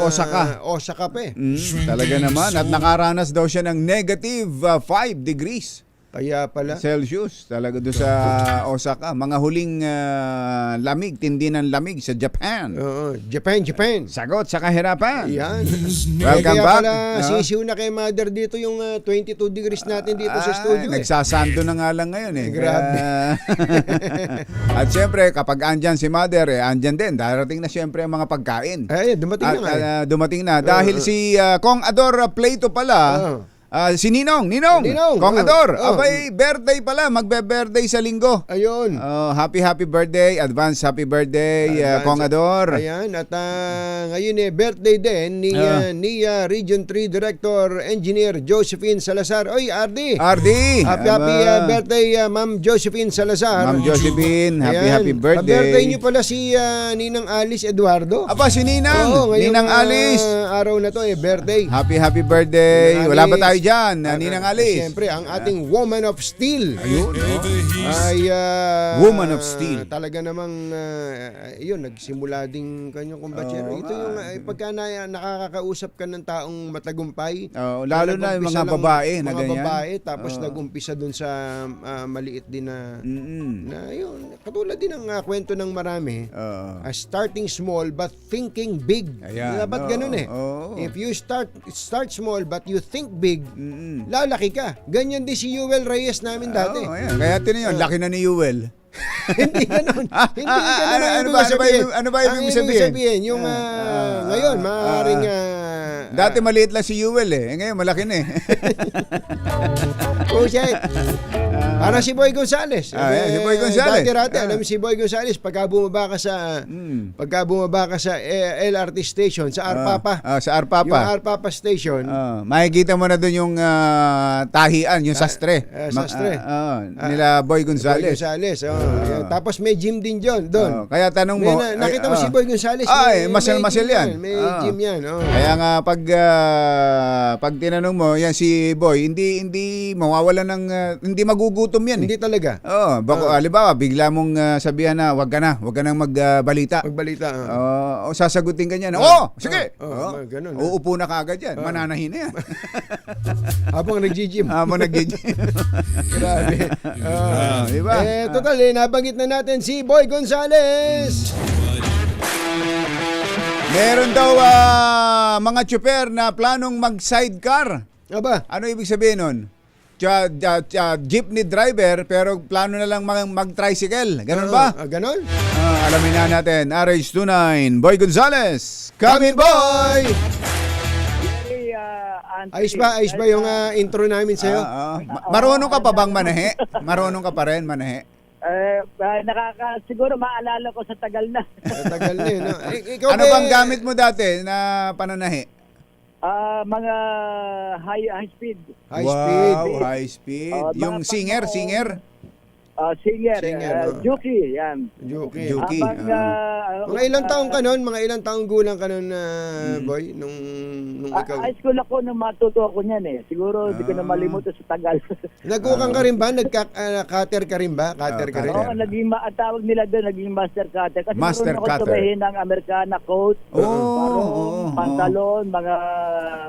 Osaka. Osaka pa eh. Talaga naman. At nakaranas daw siya ng negative 5 degrees Kaya pala. Celsius. Talaga doon sa Osaka. Mga huling lamig, tindi ng lamig sa Japan. Oo, Japan. Sagot sa kahirapan. Yan. Welcome Kaya back. pala, sisiw na kay Mother dito yung 22 degrees natin dito sa studio. Nagsasando na nga lang ngayon eh. Grabe. At siyempre, kapag andyan si Mother, andyan din. Darating na siyempre ang mga pagkain. Ay, dumating na nga. Dumating na. Dahil si Kong Ador Plato pala, si Ninong, Kong Ador, abay, birthday pala, magbe-birthday sa linggo. Ayun. Happy birthday, advance happy birthday, Kong Ador. Ayan, at ngayon birthday din ni Region 3 Director Engineer Josephine Salazar. Oy, Ardi! Happy birthday, Ma'am Josephine Salazar. Ma'am Josephine, happy birthday. Birthday niyo pala si Ninang Alice Eduardo. Aba, si Ninang, Oo, ngayong, Ninang Alice. Araw na to birthday. Happy birthday. Ninang Wala ba Alice. tayo dyan, Ninang Alice? Siyempre, ang ating Woman of Steel. Ayun, Ay, Woman of Steel. Talaga namang, yun, nagsimula din kanyang kumbachero. Ito yung, pagka nakakausap ka ng taong matagumpay. Lalo na yung mga babae na mga ganyan. babae, tapos nagumpisa dun sa maliit din na, yun, katulad din ng kwento ng marami. Starting small but thinking big. Ayan. Dapat ganun eh. If you start small but you think big, lalaki ka. Ganyan din si Yuel Reyes namin dati. Ayan. Kaya tinan yun, laki na ni Yuel. Hindi ganun. Hindi ganun ang ano ba ibig sabihin? Yung ngayon, maaaring Dati maliit lang si Yuel eh. Ngayon malaki na eh. oh shit. Para si Boy Gonzales. Si Boy Gonzales. Dati, alam mo si Boy Gonzales, pagka bumaba ka sa LRT station, sa Arpapa. Sa Arpapa. Yung Arpapa station. Makikita mo na doon yung tahian, yung sastre. Sastre. Nila Boy Gonzales. Boy Gonzales. Tapos may gym din doon. Kaya tanong mo. Nakita mo si Boy Gonzales? Masal yan. May gym yan. Kaya nga pag tinanong mo, yan si Boy, hindi mawawala ng hindi magugutom yan. Hindi talaga. Halimbawa, bigla mong sabihan na wag ka nang magbalita. Magbalita. O sasagutin ka niya na, sige. Ganun. Uupo na kaagad yan. Mananahin na yan. Habang nag-gym. Grabe. Diba? Total, nabanggit na natin si Boy Gonzales. Meron daw mga tsuper na planong mag-sidecar. Aba? Ano ibig sabihin nun? Jeepney driver pero plano na lang mag-tricycle. Ganun ba? Ganon? Alamin na natin. RH29, Boy Gonzales. Come in, boy! Ayos ba yung intro namin sa'yo? Marunong ka pa bang manahe? Marunong ka pa rin manahe? Siguro maalala ko sa tagal na. Tagal na yun. Ikaw Ano bang gamit mo dati na pananahe? Mga high speed. High speed. Mga Yung singer? Singer. Juki, yan. Juki. Mga ilang taong ka nun? Mga ilang taong gulang ka nun, Boy? Nung ikaw? High school ako nung matuto ako niyan eh. Siguro hindi ko na malimutan sa tagal. Nagkukang ka rin ba? Cutter ka rin ba? Cutter ka rin? Oo, ang tawag nila doon, naging master cutter. Kasi Master marunong ako cutter. tumahin ng Americana coat, parang pantalon, mga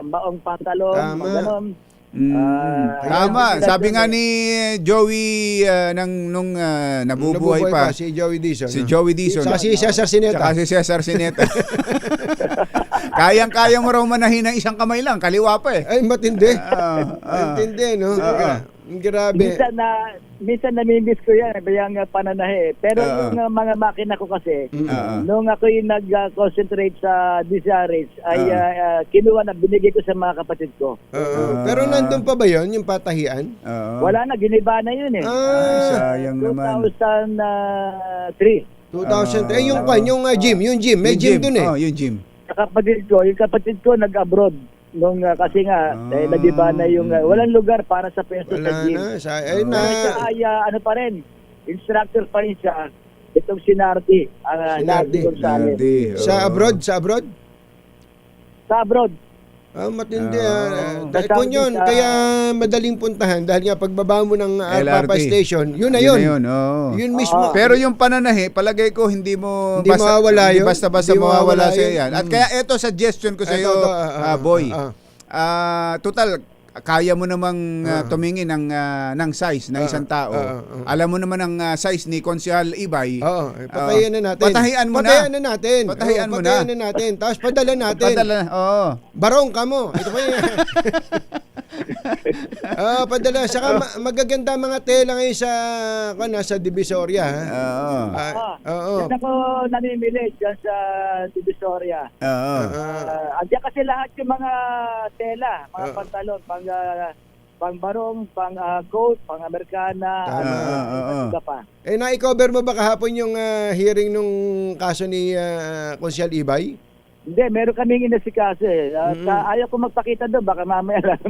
maong pantalon, Tama. mga ganon. Tama, Ayan, sabi nga ni Joey nung nabubuhay pa, si Joey Dizon. si Joey Dizon. Saka si Cesar Sineta. Tsaka si Cesar Sineta. Kayang-kaya mo raw manahin ng isang kamay lang, kaliwa pa eh. Ay, matindi. Ah, Matindi, no? Grabe. Minsan namimiss ko yan, yung pananahe. Pero yung mga makina ko kasi, nung ako yung nag-concentrate sa DCRH, ay kinuha na, binigay ko sa mga kapatid ko. Pero nandun pa ba yon yung patahian? Wala na, giniba na yun eh. Sayang naman. 2003. 2000. Yung gym. May gym dun eh. Oh, yung gym. Yung kapatid ko nag-abroad. Nung kasi nga, nagiba na yung, walang lugar para sa peso sa Wala gym. na. Pero siya ay, ano pa rin, instructor pa rin siya. Itong si Nardi, Nardi Gonzalez. Sa abroad? Sa abroad? Matindi. Sa Kung yun, Saudi, kaya madaling puntahan dahil nga pagbaba mo ng LRT. Papa Station, yun na Yun yun. na yun, Yun mismo. Pero yung pananahe, palagay ko hindi Hindi mawawala yun. Hindi basta-basta Hindi mawawala mawawala sa'yo yun. yan. At kaya ito suggestion ko sa'yo, Boy. Total, kaya mo namang tumingin ng size ng isang tao. Alam mo naman ang size ni Konsehal Ibay. Patahian na natin. Patahian mo na. Patahian na natin. Patahian mo Patahian na natin. Tapos padala natin. Barong ka mo. Ito pa yun. Padala. Saka magaganda mga tela ngayon sa Divisoria. Yan ako namimili dyan sa Divisoria. Andiyan kasi lahat yung mga tela, mga pantalon, pang barong, pang coat, pang Amerikana, pa. Na-cover mo ba kahapon yung hearing nung kaso ni Konsehal Ibay? Hindi, meron kaming inasikaso eh. Ayaw ko magpakita doon, baka mamaya lang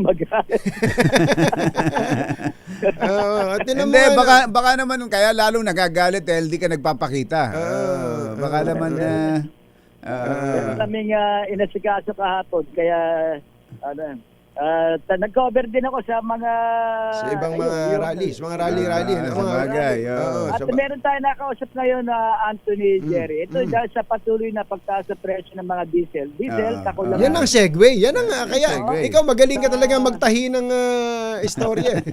Hindi, baka naman kaya lalong nagagalit dahil di ka nagpapakita. Baka naman meron kaming inasikaso kahapon, kaya nag-cover din ako sa mga ibang mga rallies, mga rally. Sabagay. At meron tayo nakausap ngayon na Anthony Jerry. Ito dahil sa patuloy na pagtaas sa presyo ng mga diesel. Kakulangan. Yan ang segue. Yan ang kaya segue. ikaw magaling ka talaga magtahi ng istorya.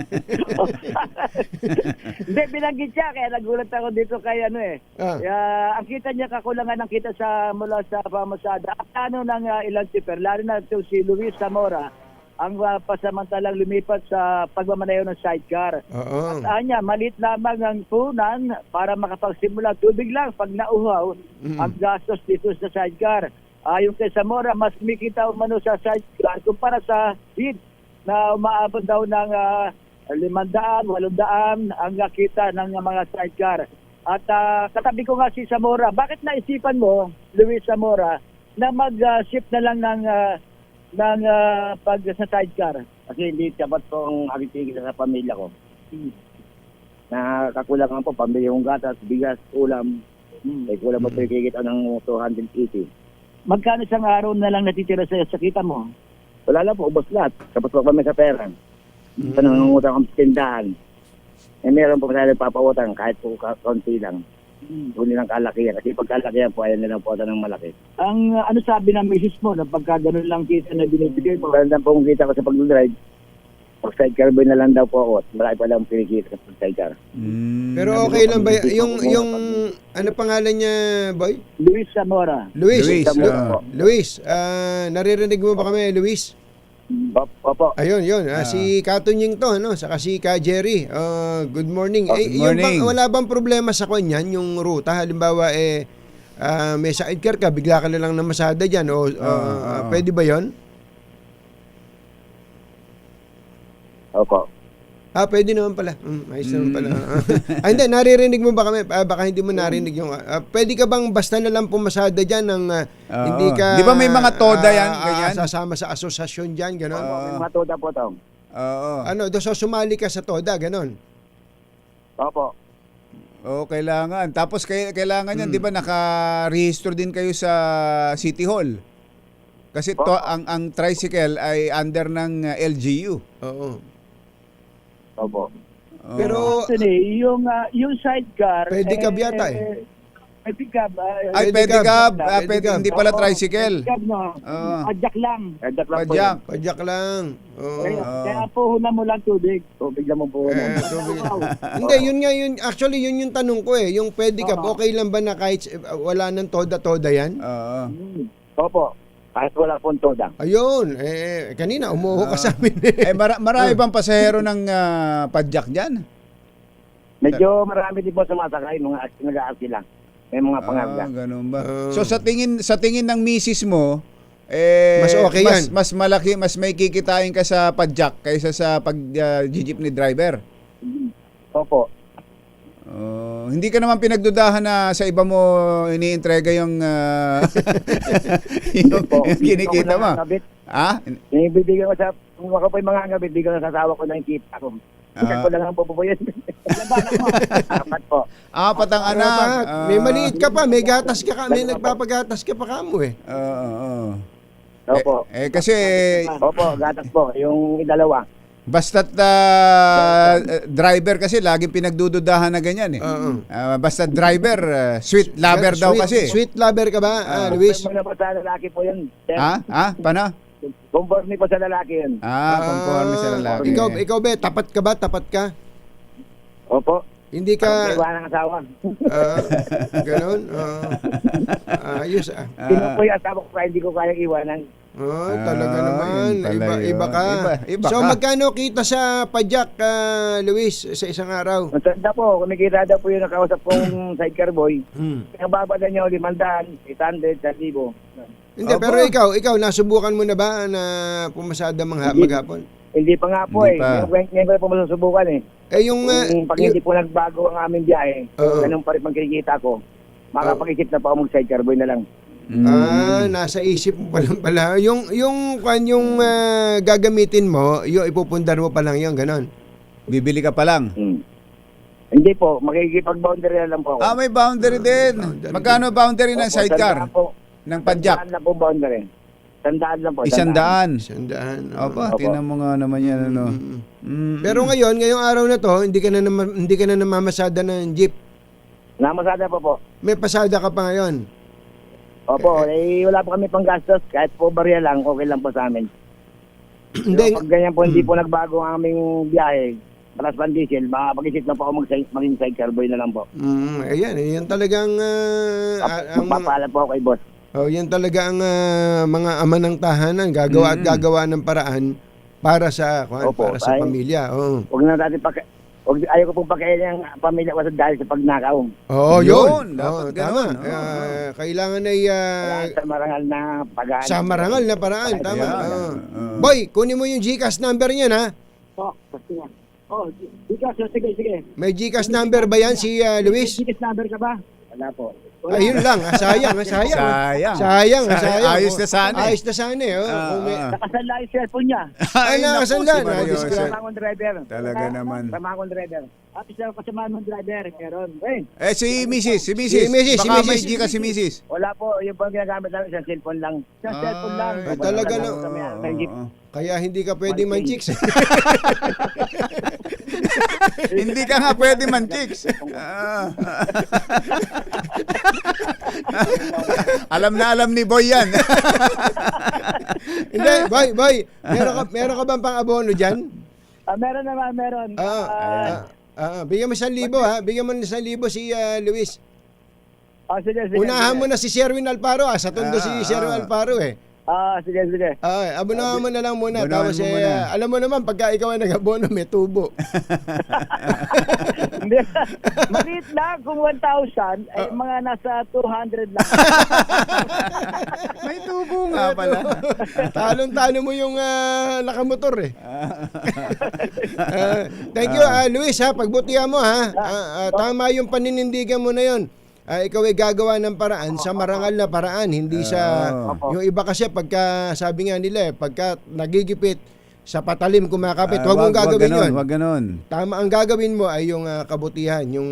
Hindi, binanggit siya. Kaya nagulat ako dito kay ang kita niya, kakulangan ng kita mula sa pamasada. At ng ilang tipper, lalo na ito si Luis Zamora, ang pasamantalang lumipat sa pagmamaneho ng sidecar. At anya, maliit lamang ang punan para makapagsimula tubig lang pag nauhaw ang gastos dito sa sidecar. Ayon kay Zamora, mas kumikita umano sa sidecar kumpara sa heat na umaabot daw ng 500, 800 ang kita ng mga sidecar. At katabi ko nga si Zamora, bakit naisipan mo, Luis Zamora, na mag-shift na lang ng pag sa sidecar? Kasi hindi sapat po ang hakitigil sa pamilya ko. Nakakulangan po, pamilya kong gatas, bigas, ulam. May kulang po pinigigit ng 280. Magkano isang araw na lang natitira sa kita mo? Wala lang po, ubos lahat. Sapat po kami sa pera. Sa nangungutang kami sa tindahan. Meron po tayo nagpapautang kahit po kaunti lang. Hindi lang kalakihan. Kasi pag kalakihan po, ayaw nilang po ng malaki. Ang ano sabi ng misis mo na pagka ganun lang kita na binibigay mo? Meron lang po kung kita ko sa pag-drive. Pag sidecar boy na lang daw po ako. Marami pa lang pinikita sa sidecar. Pero okay lang ba yung ano pangalan niya, boy? Luis Zamora. Luis, naririnig mo ba kami, Luis? Opo. Ayun, si Katunying to, no? Saka si Ka Jerry. Good morning. Good morning. Wala bang problema sa kanyan, yung ruta? Halimbawa, may sidecar ka, bigla ka na lang namasada dyan. Pwede ba yon? Opo. Pwede naman pala. Ayos naman pala. Hindi, naririnig mo ba kami? Baka hindi mo narinig yung... pwede ka bang basta na lang pumasada dyan ng hindi ka... Di ba may mga toda yan? Ganyan? Sasama sa asosasyon dyan, gano'n? May mga toda po ito. So sumali ka sa toda, gano'n? Opo. Kailangan. Tapos kailangan yan, di ba naka-register din kayo sa City Hall? Kasi ang tricycle ay under ng LGU. Opo. Pero Actually, yung sidecar, pwede ka biyata pedicab. Ay, pedicab. pedicab. Pedicab. Hindi pala tricycle. Pedicab, no? Oo. Padyak lang. Padyak lang po Padyak. Padyak lang. Oo. Kaya puhunan mo lang tubig. Tubig lang mo po. Tubig. Hindi, yun nga yun. Actually, yun yung tanong ko eh. Yung pedicab, okay lang ba na kahit wala nang toda-toda yan? Oo. Opo. Kahit wala pong toda. Ayun. Kanina, umuho ka sa amin eh. Marami bang pasahero ng padyak dyan? Medyo marami din po sumasakay, mga nag-aarki lang. May mga pangarga. Ganun ba? Oo. So sa tingin ng misis mo, Mas okay yan. mas malaki, mas may kikitain ka sa padyak kaysa sa jeepney driver. Opo. Hindi ka naman pinagdudahan na sa iba mo iniintrega yung, yung kinikita mo. Ah? Bibigyan ko sa, kung ako po yung mga ngabit, bigyan ko sa asawa ko ng kita ko. Kasi ko lang ang pupupuyan. Apat po. Apat ang anak. May maliit ka pa, may gatas ka ka, may nagpapagatas ka pa kamo eh. Oo. Opo. Kasi Opo, gatas po. Yung dalawa. basta't driver kasi laging pinagdududahan na ganyan eh. Oo. Basta't driver, sweet lover daw kasi. Sweet lover ka ba, Luis? Mga po sa lalaki po yun. Paano? Conforme po sa lalaki yun. Conforme sa lalaki. Ikaw be, tapat ka ba? Tapat ka? Opo. Hindi ka... Iwan ng asawa. Ganon? Ayos Sino po yung asawa ko kaya hindi ko kaya iwanan. Talaga naman. yun pala Iba yun. ka. Iba So, ka. magkano kita sa padyak, Luis, sa isang araw? Matanda po, kumikita daw po yung nakausap kong sidecar boy. Hmm. Pinababada niya 500, 800, 1,000. Hindi, Opo. pero ikaw, nasubukan mo na ba na pumasada maghapon? Hindi pa nga po Hindi pa. Ngayon pa po masusubukan eh. Yung... Pag hindi po nagbago ang aming biyahe, Oo. ganun pa rin pang kinikita ko. Makapag-isip na po ako mag-sidecar boy na lang. Nasa isip mo pa lang pala. Yung gagamitin mo, yung ipupundar mo pa lang yun, ganon. Bibili ka pa lang. Hindi po, makikipag-boundary na lang po ako. May boundary din. boundary. Magkano boundary ng Opo, sidecar? sandaan po. Ng padyak? Sandaan lang po boundary. Sandaan lang po. 100. Sandaan. Opo, tingnan mo nga naman yan ano. Pero ngayong araw na to, hindi ka na namamasada ng jeep. Namasada po. May pasada ka pa ngayon. Opo, wala po kami pang gastos. Kahit po barya lang, okay lang po sa amin. Hindi. Pero pag ganyan po, hindi po nagbago ang aming biyahe, palas pan diesel, makapag-isip na po ako maging sidecar boy na lang po. Yan talagang Magpapaalam po ako kay boss. yan talaga ang mga ama ng tahanan, gagawa at gagawa ng paraan para sa Opo, para sa ay- pamilya. Huwag na natin ayaw ko pong pakainin ang pamilya ko dahil sa pagnakaw. Yun. Dapat Tama. ganun. Kailangan ay Sa marangal na pag-aanap. sa marangal na paraan. Tama. Yan. Boy, kunin mo yung GCash number niyan, ha? Kasi nga. Sige. May GCash number ba yan si Luis? Ticket number ka ba? Wala po. Ayun lang. Sayang. Sayang. Ayos na sana. Ayos na sana eh. Nakasanla yung cellphone niya. Ay, nakasanla. naku, si Mario. Disgrasya. Kasama kong driver. Talaga naman. Kasama kong driver. At isa kasama mong driver. Meron. Si Mrs. Si Mrs. Baka may G ka si Mrs. Wala po. Yung pang ginagamit namin, isang cellphone lang. Isang cellphone lang. Ay, talaga na. Kaya hindi ka pwede man-chicks. Hindi ka nga pwede man chicks. Alam ni Boy yan. Hindi, boy. Meron ka bang pang-abono dyan? Meron naman, meron. Bigyan mo 1,000 ha. Bigyan mo ng 1,000 si Luis. Sige. Unahan mo na si Sherwin Alparo sa tondo si Sherwin Alparo eh. Sige. Abonahan mo na lang muna. Abonahan Tapos mo muna. alam mo naman, pagka ikaw ay nag-abono, may tubo. Hindi. Maliit lang kung 1,000, ay mga nasa 200 lang. May tubo nga pala. Talon-talo mo yung nakamotor eh. Thank you, Luis ha. Pagbutihan mo ha. Tama yung paninindigan mo na yon. Ikaw ay gagawa ng paraan sa marangal na paraan, hindi sa yung iba kasi pagka sabi nga nila pagka nagigipit sa patalim kumakapit, huwag mong gagawin yun. Wag ganon. Tama, ang gagawin mo ay yung kabutihan, yung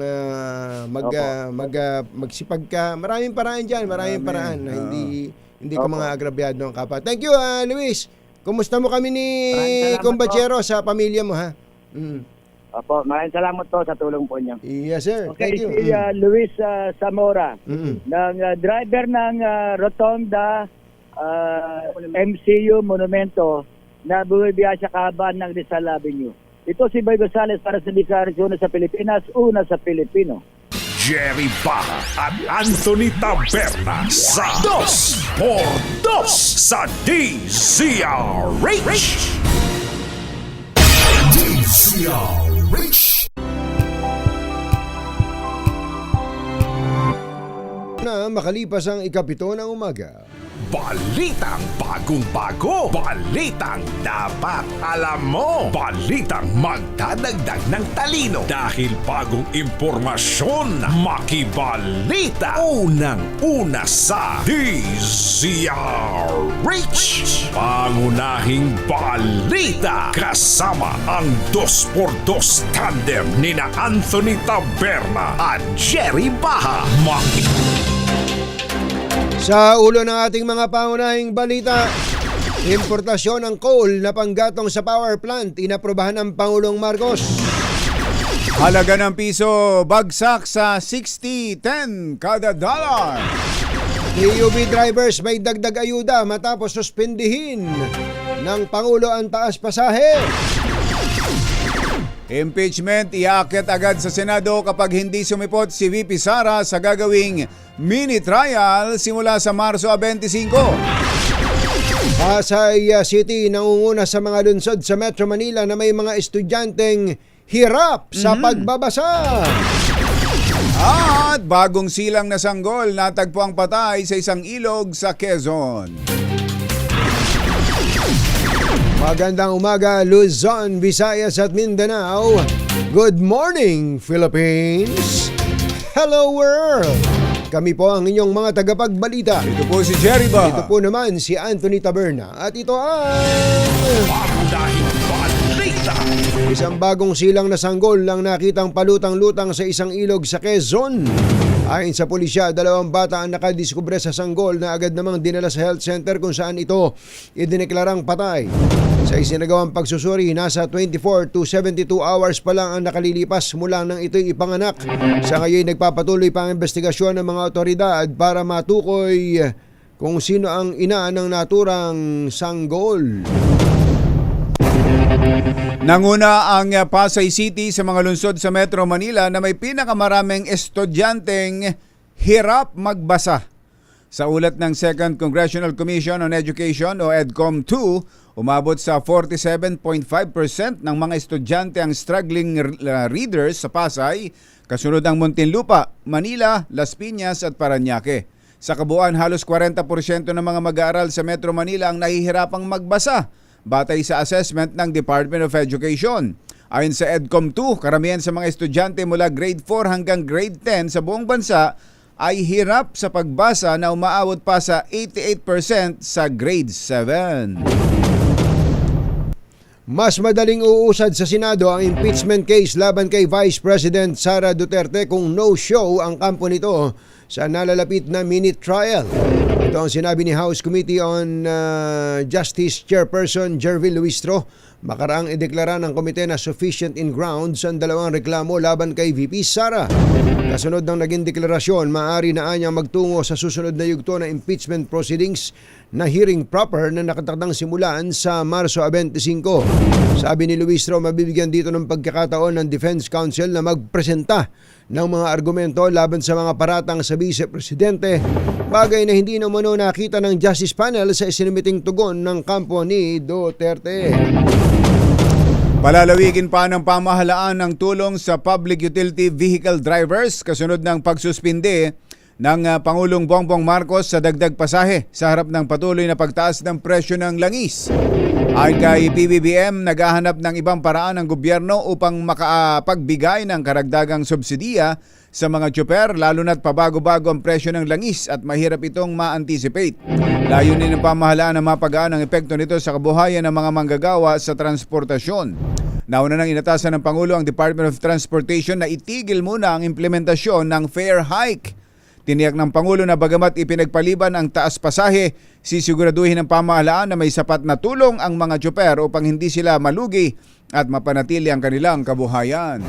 magsipag ka. Maraming paraan diyan, maraming paraan na hindi ka mga agrabyado ng kapwa. Thank you, Luis. Kumusta mo kami ni Maraming salamat Kumbachero sa pamilya mo ha? Opo, maraming salamat po sa tulong po niyo. Yes, sir. Okay, Thank you. si Luis Zamora, Mm. ng driver ng Rotonda MCU Monumento na bumibiyahe sa kaban ng Rizal Avenue. Ito si Boy Gonzales para sa Deklarasyon sa Pilipinas, una sa Pilipino. Jerry Baha at Anthony Taberna sa 2x2 sa DZRH. Na makalipas ang ikapito ng umaga. Balitang bagong-bago. Balitang dapat alam mo. Balitang magdadagdag ng talino. Dahil bagong impormasyon, makibalita. Unang-una sa DZRH. Pangunahing balita. Kasama ang 2x2 tandem nina Anthony Taberna at Jerry Baha. Sa ulo ng ating mga pangunahing balita, importasyon ng coal na panggatong sa power plant inaprobahan ng Pangulong Marcos. Halaga ng piso bagsak sa 60-10 kada dollar. PUV drivers may dagdag ayuda matapos suspindihin ng Pangulo ang taas pasahe. Impeachment iaakit agad sa Senado kapag hindi sumipot si VP Sara sa gagawing mini trial simula sa Marso 25. Pasay City nangunguna sa mga lungsod sa Metro Manila na may mga estudyanteng hirap sa pagbabasa. At bagong silang na sanggol natagpo ang patay sa isang ilog sa Quezon. Magandang umaga, Luzon, Visayas at Mindanao. Good morning, Philippines. Hello, world. Kami po ang inyong mga tagapagbalita. Ito po si Jerry Baha. Ito po naman si Anthony Taberna. At ito ang Pangunahing balita. isang bagong silang na sanggol lang nakitang palutang-lutang sa isang ilog sa Quezon. Ayon sa pulisya, 2 bata ang nakadiskubre sa sanggol na agad namang dinala sa health center kung saan ito idineklarang patay. Sa isinagawang pagsusuri, nasa 24 to 72 hours pa lang ang nakalilipas mula nang ito'y ipanganak. Sa ngayon, nagpapatuloy pa ang investigasyon ng mga otoridad para matukoy kung sino ang ina ng naturang sanggol. Nanguna ang Pasay City sa mga lungsod sa Metro Manila na may pinakamaraming estudyanteng hirap magbasa. Sa ulat ng 2nd Congressional Commission on Education o EDCOM 2, umabot sa 47.5% ng mga estudyante ang struggling readers sa Pasay, kasunod ang Muntinlupa, Manila, Las Piñas at Parañaque. Sa kabuuan, halos 40% ng mga mag-aaral sa Metro Manila ang nahihirapang magbasa, batay sa assessment ng Department of Education. Ayon sa EDCOM 2, karamihan sa mga estudyante mula grade 4 hanggang grade 10 sa buong bansa ay hirap sa pagbasa na umaabot pa sa 88% sa grade 7. Mas madaling uusad sa Senado ang impeachment case laban kay Vice President Sara Duterte kung no-show ang kampo nito sa nalalapit na mini trial. Ito ang sinabi ni House Committee on Justice Chairperson Jervil Luistro. Makaraang ideklara ng komite na sufficient in grounds ang 2 reklamo laban kay VP Sara. Kasunod ng naging deklarasyon, maaari na anyang magtungo sa susunod na yugto na impeachment proceedings na hearing proper na nakatakdang simulan sa Marso 25. Sabi ni Luistro, mabibigyan dito ng pagkakataon ng Defense Counsel na magpresenta ng mga argumento laban sa mga paratang sa Vice Presidente, bagay na hindi naman nakita ng Justice Panel sa isinumiting tugon ng kampo ni Duterte. Palalawigin pa ng pamahalaan ng tulong sa public utility vehicle drivers kasunod ng pagsuspinde ng Pangulong Bongbong Marcos sa dagdag pasahe sa harap ng patuloy na pagtaas ng presyo ng langis. Ayon kay PBBM, naghahanap ng ibang paraan ng gobyerno upang makapagbigay ng karagdagang subsidiya sa mga tsuper, lalo na't pabago-bago ang presyo ng langis at mahirap itong ma-anticipate. Layunin ng pamahalaan na mapagaan ang epekto nito sa kabuhayan ng mga manggagawa sa transportasyon. Nauna nang inatasan ng Pangulo ang Department of Transportation na itigil muna ang implementasyon ng fare hike. Tiniyak ng Pangulo na bagamat ipinagpaliban ang taas pasahe, sisiguraduhin ng pamahalaan na may sapat na tulong ang mga tsuper upang hindi sila malugi at mapanatili ang kanilang kabuhayan.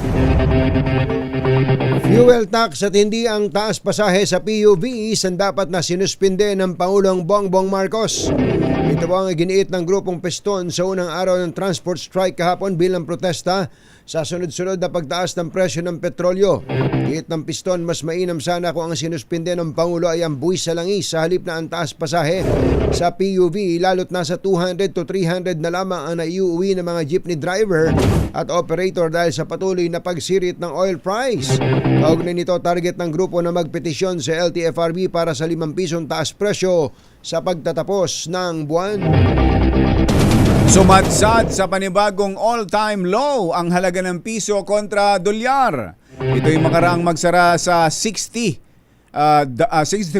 Fuel tax at hindi ang taas pasahe sa PUVs ang dapat na sinuspinde ng Pangulong Bongbong Marcos. Ito po ang giniit ng grupong Piston sa unang araw ng transport strike kahapon bilang protesta sa sunod-sunod na pagtaas ng presyo ng petrolyo. Giit ng Piston, mas mainam sana kung ang sinuspinde ng Pangulo ay ang buwis sa langis sa halip na ang taas pasahe sa PUV, lalo't nasa 200 to 300 na lamang ang naiuwi ng mga jeepney driver at operator dahil sa patuloy na pagsirit ng oil price. Kaugnay nito, target ng grupo na magpetisyon sa LTFRB para sa 5 pisong taas presyo sa pagtatapos ng buwan. Sumadsad sa panibagong all-time low ang halaga ng piso kontra dolyar. Ito'y makaraang magsara sa 60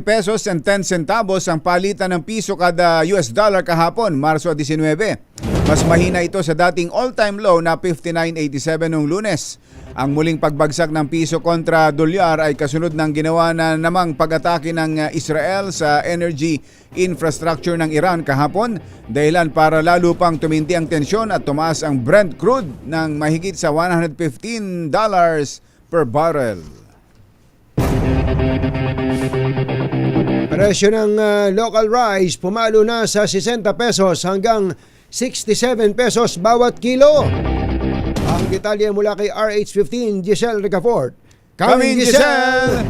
pesos and 10 centavos ang palitan ng piso kada US dollar kahapon, Marso 19. Mas mahina ito sa dating all-time low na 59.87 noong Lunes. Ang muling pagbagsak ng piso kontra dolyar ay kasunod ng ginawa na namang pag-atake ng Israel sa energy infrastructure ng Iran kahapon, dahilan para lalo pang tuminti ang tensyon at tumaas ang Brent crude ng mahigit sa $115 per barrel. Presyo ng local rice pumalo na sa 60 pesos hanggang 67 pesos bawat kilo. Ang detalye mula kay RH15, Giselle Ricafort. Coming, Giselle!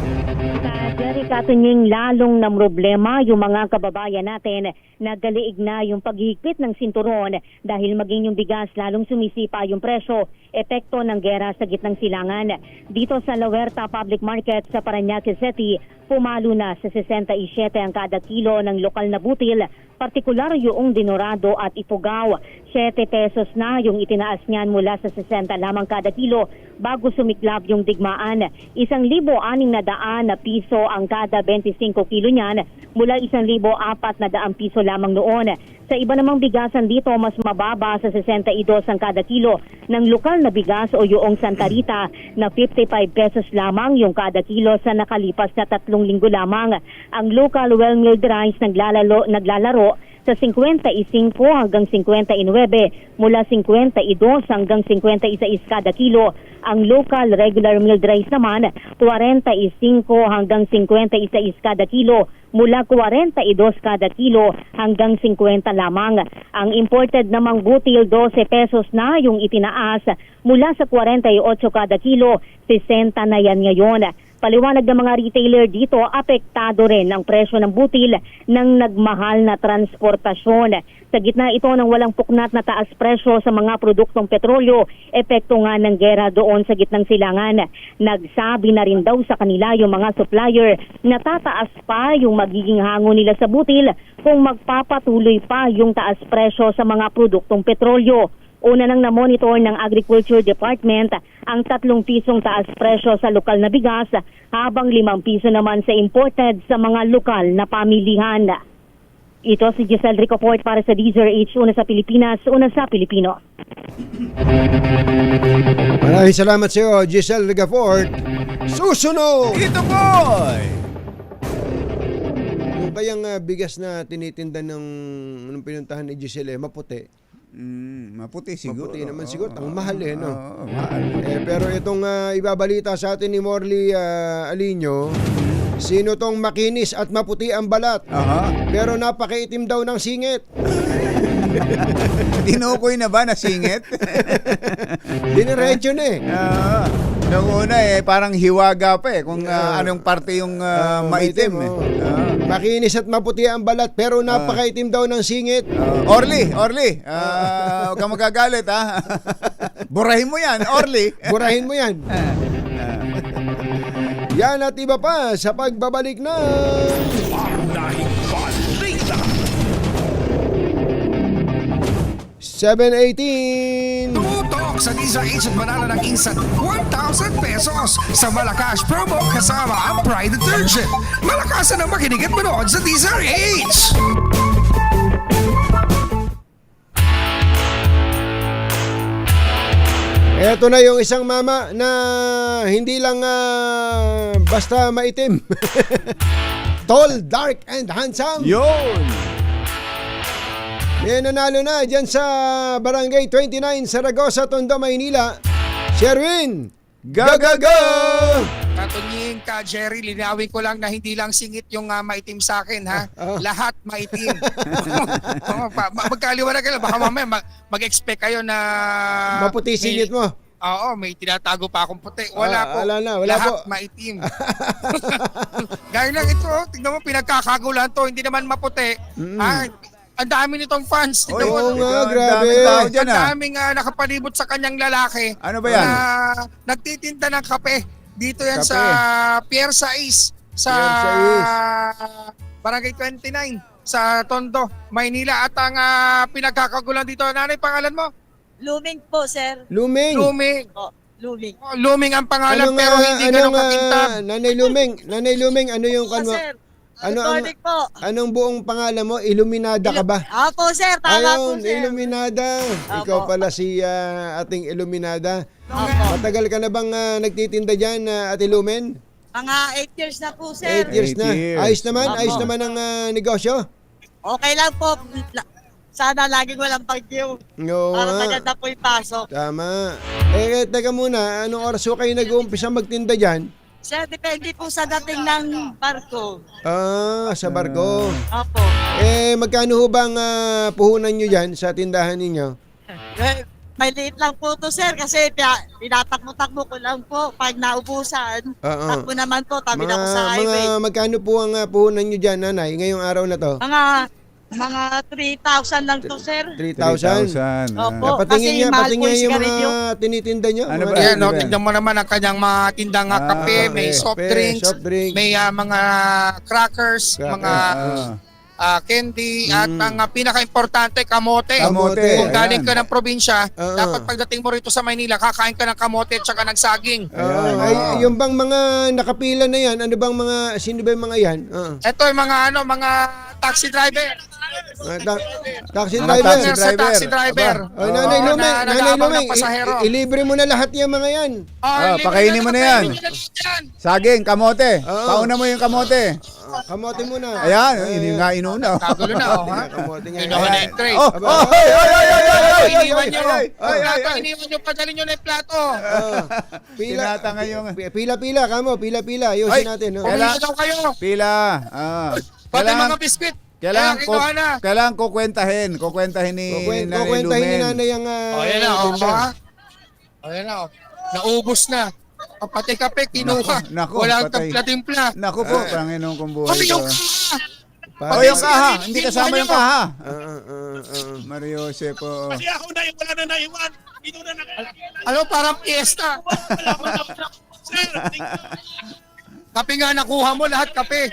Jerry Katunying, lalong na problema yung mga kababayan natin na galiig na yung paghihigpit ng sinturon dahil maging yung bigas lalong sumisipa yung presyo, epekto ng gera sa gitnang silangan. Dito sa La Huerta Public Market sa Parañaque City, pumalo na sa 67 ang kada kilo ng lokal na butil, partikular yung dinorado at ipugaw. 7 pesos na yung itinaas niyan mula sa 60 lamang kada kilo bago sumiklab yung digmaan. 1,600 na piso ang kada 25 kilo niyan mula 1,400 piso lamang noon. Sa iba namang bigasan dito, mas mababa sa 62 ang kada kilo ng lokal na bigas o yung Santa Rita na 55 pesos lamang yung kada kilo sa nakalipas na 3 linggo lamang. Ang local well-milled rice naglalaro sa 55 hanggang 59 mula 52 hanggang 56 kada kilo. Ang local regular milled rice naman 45 hanggang 56 kada kilo mula 42 kada kilo hanggang 50 lamang. Ang imported namang butil 12 pesos na yung itinaas mula sa 48 kada kilo, 60 na yan ngayon. Paliwanag ng mga retailer dito, apektado rin ang presyo ng butil ng nagmahal na transportasyon. Sa gitna ito ng walang puknat na taas presyo sa mga produktong petrolyo, epekto nga ng gera doon sa gitnang silangan. Nagsabi na rin daw sa kanila yung mga supplier na tataas pa yung magiging hango nila sa butil kung magpapatuloy pa yung taas presyo sa mga produktong petrolyo. Una nang na-monitor ng Agriculture Department ang 3 pisong taas presyo sa lokal na bigas habang 5 piso naman sa imported sa mga lokal na pamilihan. Ito si Giselle Ricafort para sa DZRH, una sa Pilipinas, una sa Pilipino. Maraming salamat sa iyo, Giselle Ricafort. Susunod! Ito boy! Yung bayang bigas na tinitinda nung pinuntahan ni Giselle, maputi. Maputi siguro. Maputi naman siguro. Ang mahal no? Mahal. Pero itong ibabalita sa atin ni Morley Alinio, sino tong makinis at maputi ang balat, pero napakaitim daw ng singit. Tinukoy na ba na singit? Diniretso na eh. Noong una parang hiwaga pa kung anong parte yung maitim. Makinis at maputi ang balat pero napakaitim daw ng singit. Orly, huwag kang magagalit ha. Burahin mo yan, Orly. Burahin mo yan. Yan at iba pa sa pagbabalik ng Pangunahing balita. 7:18. Tutok sa DZRH at manalo ng instant 1,000 pesos sa Malakas promo kasama ang Pride Detergent. Malakasan ang makinig at manood sa DZRH! Eto na yung isang mama na hindi lang basta maitim. Tall, dark, and handsome. Yun! May nanalo na dyan sa Barangay 29, Saragossa, Tondo, Maynila. Sherwin! Gagaga! Katunying ka, Jerry, linawin ko lang na hindi lang singit yung maitim sa akin, ha? Lahat maitim. Magkaliwanag kayo, baka mamaya mag-expect kayo na... Maputi singit mo. Oo, may tinatago pa akong puti. Wala po. Wala Lahat po. maitim. Gaya lang ito, tingnan mo, pinagkakagulan to, hindi naman maputi. Ang dami nitong fans. Tingnan mo, Oo nga, Ang grabe. daming tao dyan, ang ah. daming nakapalibot sa kanyang lalaki. Ano ba yan? Na nagtitinda ng kape. Dito yan Kape. sa Pierre Sais. Sa Barangay 29. Sa Tondo, Maynila. At ang pinagkakagulan dito, nanay, pangalan mo? Luming po, sir. Luming. Luming. Oh, Luming. Luming ang pangalan pero hindi ganun kakintab. Nanay Luming, ano yung Po, kanmo? sir. Ano Recording po. Anong buong pangalan mo? Iluminada ka ba? Opo, sir. Tama po, Ayun, sir. Iluminada. Ikaw pala si ating Iluminada. Matagal ka na bang nagtitinda dyan, Ate Lumen? Mga 8 years na po, 8 sir. years na. 8 years. Ayos naman, Opo. ayos naman ang negosyo. Okay lang po. Sana laging walang bagyo. Oo Para nga. maganda po yung pasok. Tama. Teka muna, anong oras ko kayo nag-uumpisa magtinda dyan? Sir, depende po sa dating ng barko. Sa barko. Opo. Magkano ho bang puhunan nyo dyan sa tindahan ninyo? May liit lang po to, sir, kasi tinatakbo-takbo ko lang po. Pag naubusan, takbo naman po, tabi na ko sa highway. Magkano po ang puhunan nyo dyan, nanay, ngayong araw na to? Mga 3,000 lang to, sir. 3,000. Opo, Patingin kasi niya, mahal po patingin yung yung sigarilyo. mga tinitinda nyo. Ano mga ba? Ayan, tinda. tignan mo naman ang kanyang mga tindang kape, may soft drinks, may mga crackers, mga candy, at ang pinaka-importante, kamote. Kamote. Kung galing Ayan. ka ng probinsya, dapat pagdating mo rito sa Maynila, kakain ka ng kamote at saka ng saging. Ay, yung bang mga nakapila na yan, ano bang mga, sino ba yung mga yan? Ito yung mga taxi driver. Taxi Mga driver. taxi Sa taxi driver. Oh, Nanay Lumeng, na Nanay nag-aabang Lumeng, ng pasahero. ilibre mo na lahat yung mga yan. pakainin mo na yan. Saging, kamote. Oo. Pauna mo yung kamote. Kamote mo na. Ayan, hindi nga inuna. Kagulo na, ha? Kamote nga. Kinuha na yung tray. Oh, Iniwan nyo. Plato, iniwan nyo, padali nyo na yung plato. Tinatanga yung... Pila-pila, kamo, pila-pila. Ayusin natin. No? Pumili daw kayo. Pila. Pati mga biskwit. Kailangan kukwentahin ni Nanay Kukwentahin ni Lumen. nanay ang Ayan na, tinda. Ayan na, naubos na. Pati kape, kinuha. Naku, Walang patay. timpla-timpla. Naku po, Panginoon kong buhay Pati ko. yung kaha. Oh, yung kaha. Hindi kasama yung kaha. Mario Jose po. Kasi ako na wala na naiwan. Dito na Ano, parang fiesta. Sir, Kape nga nakuha mo, lahat kape.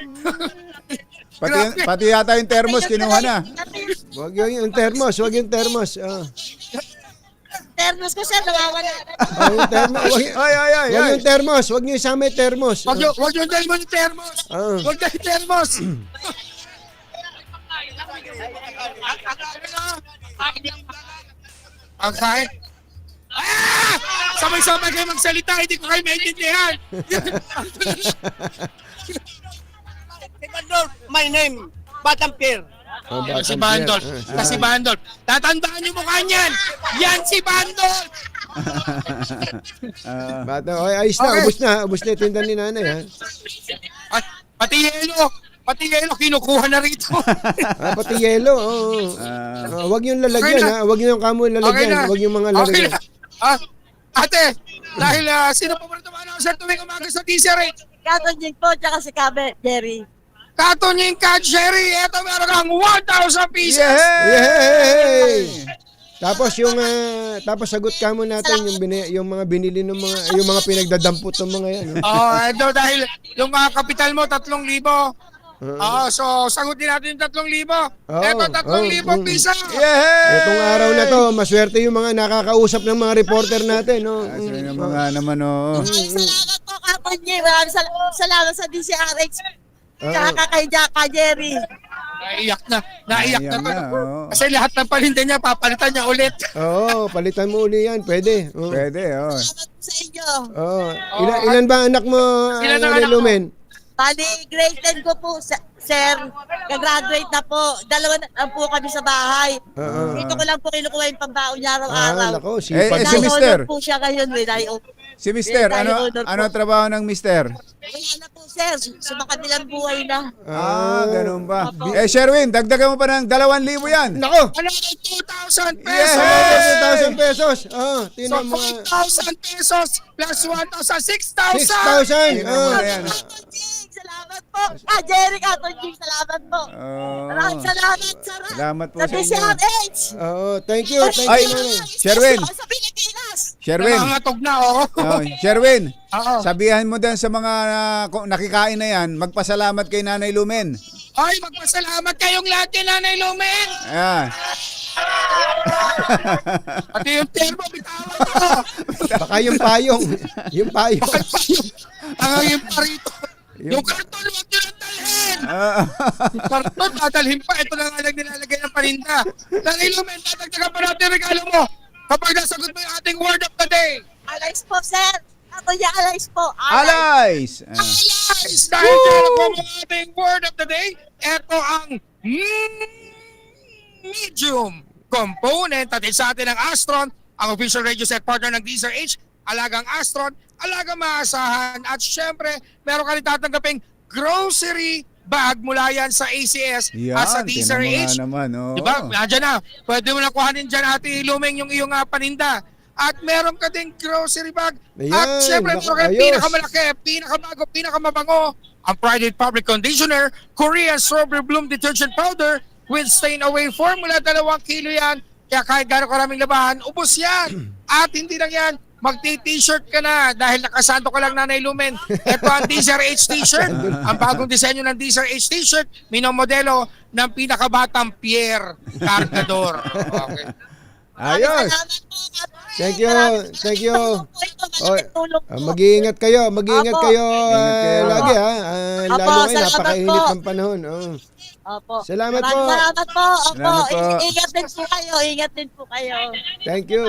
Pati yata yung thermos kinuha na. Wag yung thermos, wag yung thermos. Termos ko, sir, nawawala. Yung thermos, wag yung thermos, wag niyo isama yung thermos. Wag yung dahil mo yung thermos. Wag dahil thermos. Ang kahit. Sabay-sabay kayo magsalita, hindi ko kayo maintindihan. My name, Batampir. Si Bandol. Si Bandol. Tatandaan niyo mukha niyan. Yan si Bandol. Bata, ayos na, Okay. ubos na yung tinda ni nanay, ha? At pati yelo, kinukuha na rito. Pati yelo, wag yung lalagyan, Okay na. ha? Wag yung kamo Okay lalagyan, na. wag yung mga Okay lalagyan. na. Ate, dahil sino pa rin announcer tuwing umaga sa DCRH? Katonjing po, tsaka si Kabe, Jerry. Katunying ka, Jerry. Ito meron kang 1,000 pieces. Yay! Tapos tapos sagot ka mo natin yung mga binili ng yung mga pinagdadampot ng mga yan. Ito dahil yung kapital mo 3,000. So sagutin natin yung 3,000. Ito 3,000 piso. Itong araw na to, maswerte yung mga nakakausap ng mga reporter natin, no. Yung mga naman, Salamat po, Katonjing. Maraming salamat sa DCRH. Tsaka kay Jaka, Jerry. Naiyak na Naiyak to. na, oo. Kasi lahat ng palinda niya, papalitan niya ulit. Palitan mo uli yan, pwede. Pwede, Salamat po sa inyo. Ilan ba anak mo, Ilan ang Nanay anak mo? Lumen? Bali, grade 10 ko po. sir. Gagraduate na po. Dalawa na lang po kami sa bahay. Dito ko lang po kinukuha yung pambaon niya araw-araw. Nako, si Nahulog Mister. po siya ngayon. Si Mister, ano trabaho ng Mister? Wala na po, sir. Sumakabilang buhay na. Ganun ba? Sherwin, dagdagan mo pa ng 2,000 yan. Nako! Ano na 2,000 Yes! pesos? 2,000 pesos. So Tinan mo. 5,000 pesos plus 1,000, 6,000. 6,000. Tingnan mo na yan. Salamat po. Jerry Katonjing, salamat po. Maraming salamat, sir. Salamat po Sa sa inyo. DCRH. Thank you. Thank Ay, you. Sherwin. Sa Pilipinas. Sherwin. Nangangatog na, oh. Sherwin, Oo. sabihan mo din sa mga nakikain na yan, magpasalamat kay Nanay Lumen. Ay, magpasalamat kayong lahat kay Nanay Lumen. Ayan. Pati yung termo, bitawan ko. Baka yung payong. Yung payong. Ang parito. Yung karton, huwag nyo nang dalhin. Yung karton, dadalhin pa. Ito na nga nilalagay ng paninda. Nanay Lumen, tatagdagan pa natin regalo mo kapag nasagot mo yung ating word of the day. Alais po, sir. Ako niya, alais po. Alays! Allies! Dahil dyan ako ang ating word of the day, ito ang medium component at isa atin ang Astron, ang official radio set partner ng DZRH, alagang Astron, alagang maasahan at syempre meron ka rin tatanggaping grocery bag mula yan sa ACS at sa DZRH. naman, oh. Diba? Nandiyan na. Pwede mo na kuhanin dyan, Ate Lumeng, yung iyong paninda. At meron ka ding grocery bag. Ayan, At syempre, meron ka ayos. pinakamalaki, pinakabago, pinakamabango, ang Pride Fabric Conditioner, Korean Strawberry Bloom Detergent Powder with stain away formula, 2 kilo yan. Kaya kahit gano'ng karaming labahan, ubos yan. At hindi lang yan, magti-t-shirt ka na dahil nakasanto ka lang, Nanay Lumen. Ito ang DZRH t-shirt. Ang bagong disenyo ng DZRH t-shirt, minomodelo ng pinakabatang Pierre Cargador. Okay. Ayos. Salamat po. Thank you. Thank you. Tulong po. Mag-iingat kayo. Mag-iingat Opo. kayo Ingat kayo. lagi ha. Opo, Lalo ngayon, salamat napakainit po. ng panahon. Opo. Salamat po. Maraming salamat po. Opo. Salamat po. Ingat din po kayo. Ingat din po kayo. Thank you.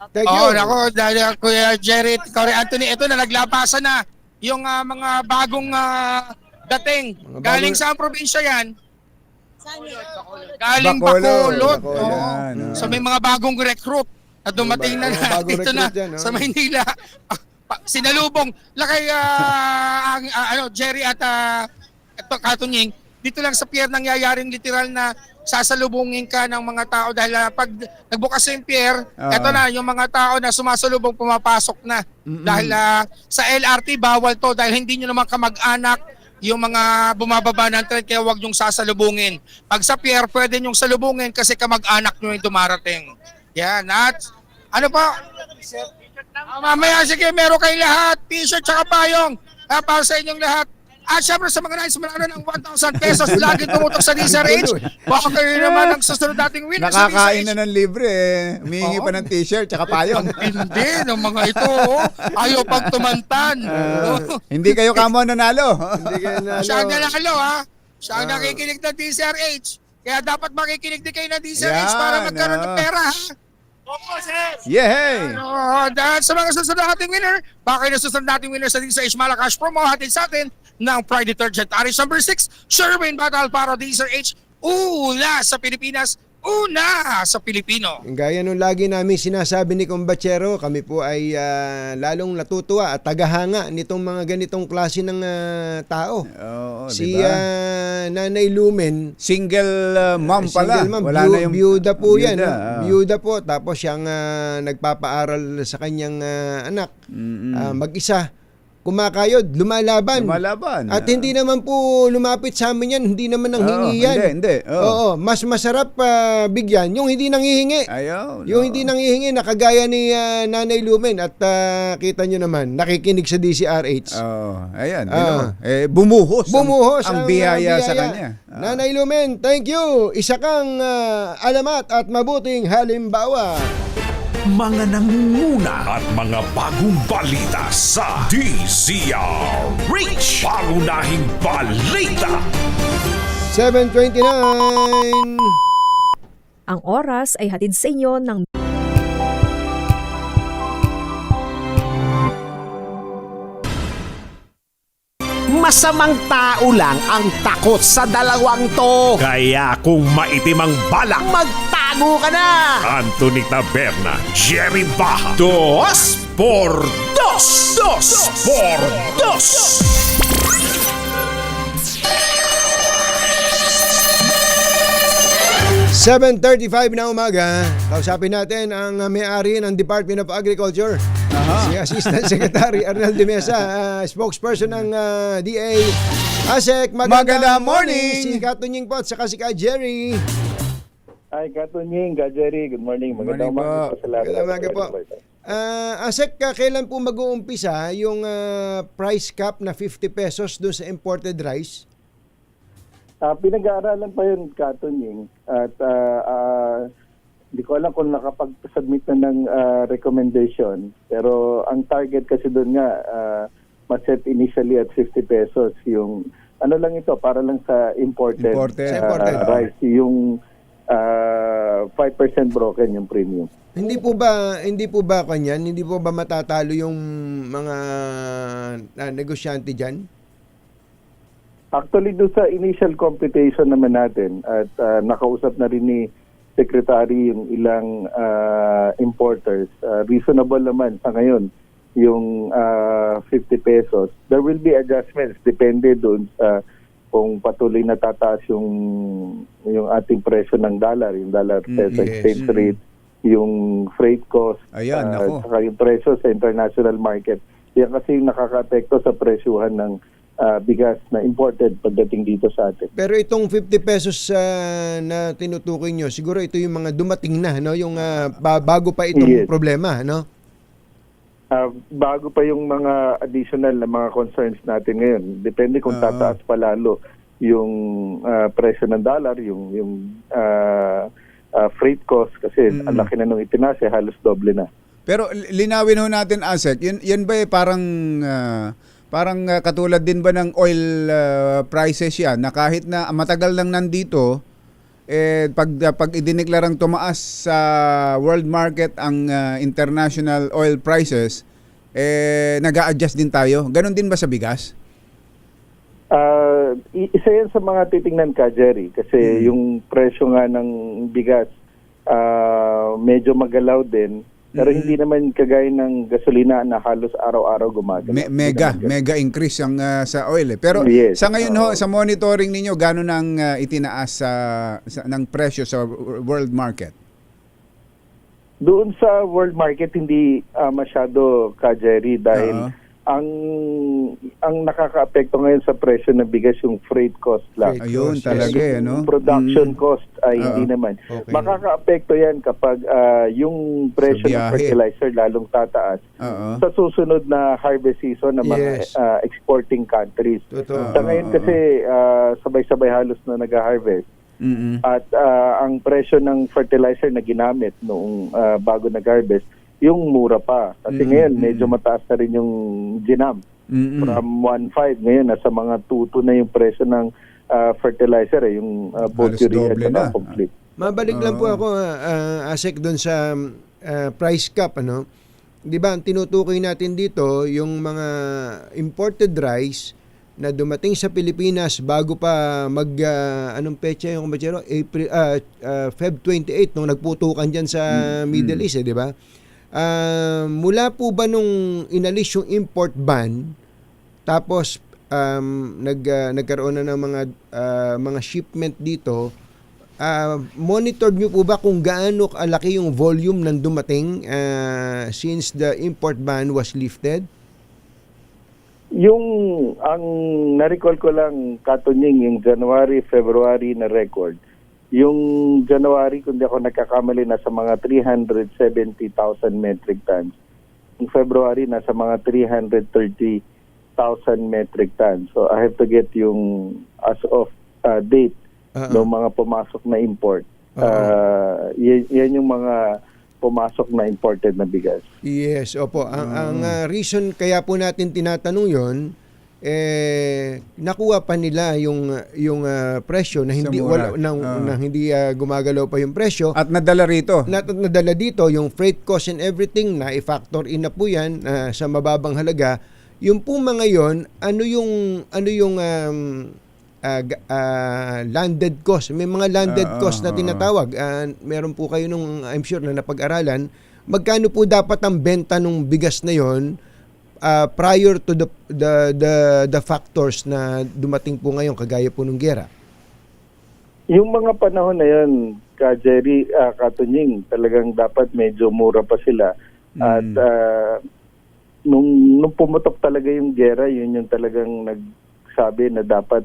Thank you. Oh, nako, dahil Kuya Jerry, Corey Anthony, ito na, naglabasan na yung mga bagong dating. Mga Galing bagong- sa probinsya yan. Saan yun? Galing Bacolod. Bacolod. Bacolod. Oo. Yan, oo. So may mga bagong recruit na dumating na Mga bagong dito na recruit yan, sa oo. Maynila. Sinalubong lakay Jerry at Katunying. Dito lang sa pier nangyayaring literal na sasalubungin ka ng mga tao dahil pag nagbukas yung pier, eto na yung mga tao na sumasalubong pumapasok na. Dahil sa LRT bawal to dahil hindi nyo naman kamag-anak yung mga bumababa ng tren kaya huwag yung sasalubungin. Pag sa pier, pwede nyong salubungin kasi kamag-anak nyo yung dumarating. Yan. At ano pa? Mamaya sige, meron kayo lahat. T-shirt tsaka payong. Para sa inyong lahat. At syempre sa mga nais manalo ng 1,000 pesos lagi tumutok sa DZRH. Baka kayo naman ang susunod nating winner sa Nakakain DZRH. na ng libre eh. Humihingi pa ng t-shirt tsaka payong. Hindi, ng mga ito. Ayaw pagtumantan. Hindi kayo kamo nanalo. Hindi kayo nalo. Siya ang nanalo ha. Siya ang nakikinig ng DZRH. Kaya dapat makikinig din kayo ng DZRH para Yan, magkaroon ng pera ha. Yehey! Dahil sa mga susunod nating winner, baka kayo na susunod nating winner sa DZRH Malacash promo hatid sa atin ng Pride Detergent. Aris number 6, Sherwin Battle para DZRH. Una sa Pilipinas, una sa Pilipino. Gaya nung lagi namin sinasabi ni Kumbachero, kami po ay lalong natutuwa at tagahanga nitong mga ganitong klase ng tao. Oo, Si diba? Nanay Lumen, Single mom pala. single mom, Wala na yung byuda po yan. Byuda, Byuda po. Tapos siyang nagpapaaral sa kanyang anak. Mag-isa. Kumakayod, lumalaban. Lumalaban. At hindi naman po lumapit sa amin yan. Hindi naman nanghingi yan. Hindi. Oo. Mas masarap bigyan yung hindi nanghihingi. Ayaw. Yung hindi nanghihingi, nakagaya ni Nanay Lumen. At kita nyo naman, nakikinig sa DCRH. Ayan. Bumuhos. Bumuhos ang biyaya sa kanya. Nanay Lumen, thank you. Isa kang alamat at mabuting halimbawa. Mga nangunguna at mga bagong balita sa DZRH. Pangunahing balita. 7:29. Ang oras ay hatid sa inyo ng masamang tao lang ang takot sa dalawang to. Kaya kung maitim ang balak, magtago ka na! Anthony Taberna, Jerry Baja, 2 por 2! 2 por 2! ...7:35 na umaga, kausapin natin ang may-ari ng Department of Agriculture. Si Assistant Secretary Arnel de Mesa, spokesperson ng DA. Asek, magandang morning! Si Katunying po at saka si Ka Jerry. Hi, Katunying, Ka Jerry. Good morning. Magandang umaga po sa lahat. Magandang umaga po. Asek, kailan po mag-uumpisa yung price cap na 50 pesos doon sa imported rice? Pinag-aaralan pa yun, Katunying. At hindi ko alam kung nakapag-submit na ng recommendation. Pero ang target kasi doon nga, ma-set initially at 50 pesos. Yung, ano lang ito, para lang sa imported. Rice. Yung 5% broken yung premium. Hindi po ba kanyan? Hindi po ba matatalo yung mga negosyante diyan? Actually, doon sa initial computation naman natin at nakausap na rin ni Secretary yung ilang importers, reasonable naman sa ngayon yung 50 pesos. There will be adjustments depende doon sa kung patuloy na tataas yung ating presyo ng dollar, yung dollar peso exchange rate, yung freight cost, saka yung presyo sa international market. Yan kasi yung nakaka-apekto sa presyuhan ng bigas na imported pagdating dito sa atin. Pero itong 50 pesos na tinutukoy nyo, siguro ito yung mga dumating na, no? Yung bago pa itong problema, no? Bago pa yung mga additional na mga concerns natin ngayon. Depende kung tataas pa lalo yung presyo ng dollar, yung freight cost kasi ang laki na nung itinaas, halos doble na. Pero linawin ho natin, Asek, yan ba parang katulad din ba ng oil prices yan na kahit na matagal lang nandito, pag idineklarang tumaas sa world market ang international oil prices, nag-a-adjust din tayo? Ganon din ba sa bigas? Isa yan sa mga titingnan, Ka Jerry, kasi yung presyo nga ng bigas medyo magalaw din. Pero hindi naman kagaya ng gasolina na halos araw-araw gumagalaw. Mega increase ang sa oil. Pero sa ngayon ho, sa monitoring ninyo, gano'n ang itinaas ng presyo sa world market? Doon sa world market, hindi masyado, Ka Jerry, dahil ang nakaka-apekto ngayon sa presyo ng bigas yung freight cost lang. Ayun talaga, no? Production cost ay hindi naman. Okay. Makaka-apekto yan kapag yung presyo ng fertilizer lalong tataas sa susunod na harvest season ng mga exporting countries. Sa ngayon kasi sabay-sabay halos na nag-harvest. At ang presyo ng fertilizer na ginamit noong bago nag-harvest, yung mura pa. Kasi ngayon, medyo mataas na rin yung ginam. From 1.5, ngayon, nasa mga 2.2 na yung presyo ng fertilizer, yung both urea at complete. Mabalik lang po ako, Asek, doon sa price cap, ano? Di ba, ang tinutukoy natin dito, yung mga imported rice na dumating sa Pilipinas bago pa anong petsa yung kumatsero? Feb 28, nung nagputukan dyan sa Middle East, di ba? Mula po ba nung inalis yung import ban, tapos nagkaroon na ng mga shipment dito, monitored nyo po ba kung gaano kalaki yung volume ng dumating since the import ban was lifted? Ang na-recall ko lang, Katunying, yung January, February na record. Yung January, kung di ako nagkakamali, nasa mga 370,000 metric tons. Yung February, nasa mga 330,000 metric tons. So I have to get yung as of date ng mga pumasok na import. Yan yung mga pumasok na imported na bigas. Yes, opo. Ang reason kaya po natin tinatanong yon, nakuha pa nila yung presyo na hindi hindi gumagalaw pa yung presyo at nadala rito. Nadala dito yung freight cost and everything na i-factor in na po yan sa mababang halaga. Yung po mga yon, ano yung landed cost? May mga landed cost na tinatawag. Meron po kayo nung, I'm sure, na napag-aralan. Magkano po dapat ang benta ng bigas na yon prior to the factors na dumating po ngayon, kagaya po ng giyera? Yung mga panahon na yun, ka Jerry, Katunying, talagang dapat medyo mura pa sila. At nung pumutok talaga yung gera, yun yung talagang nagsabi na dapat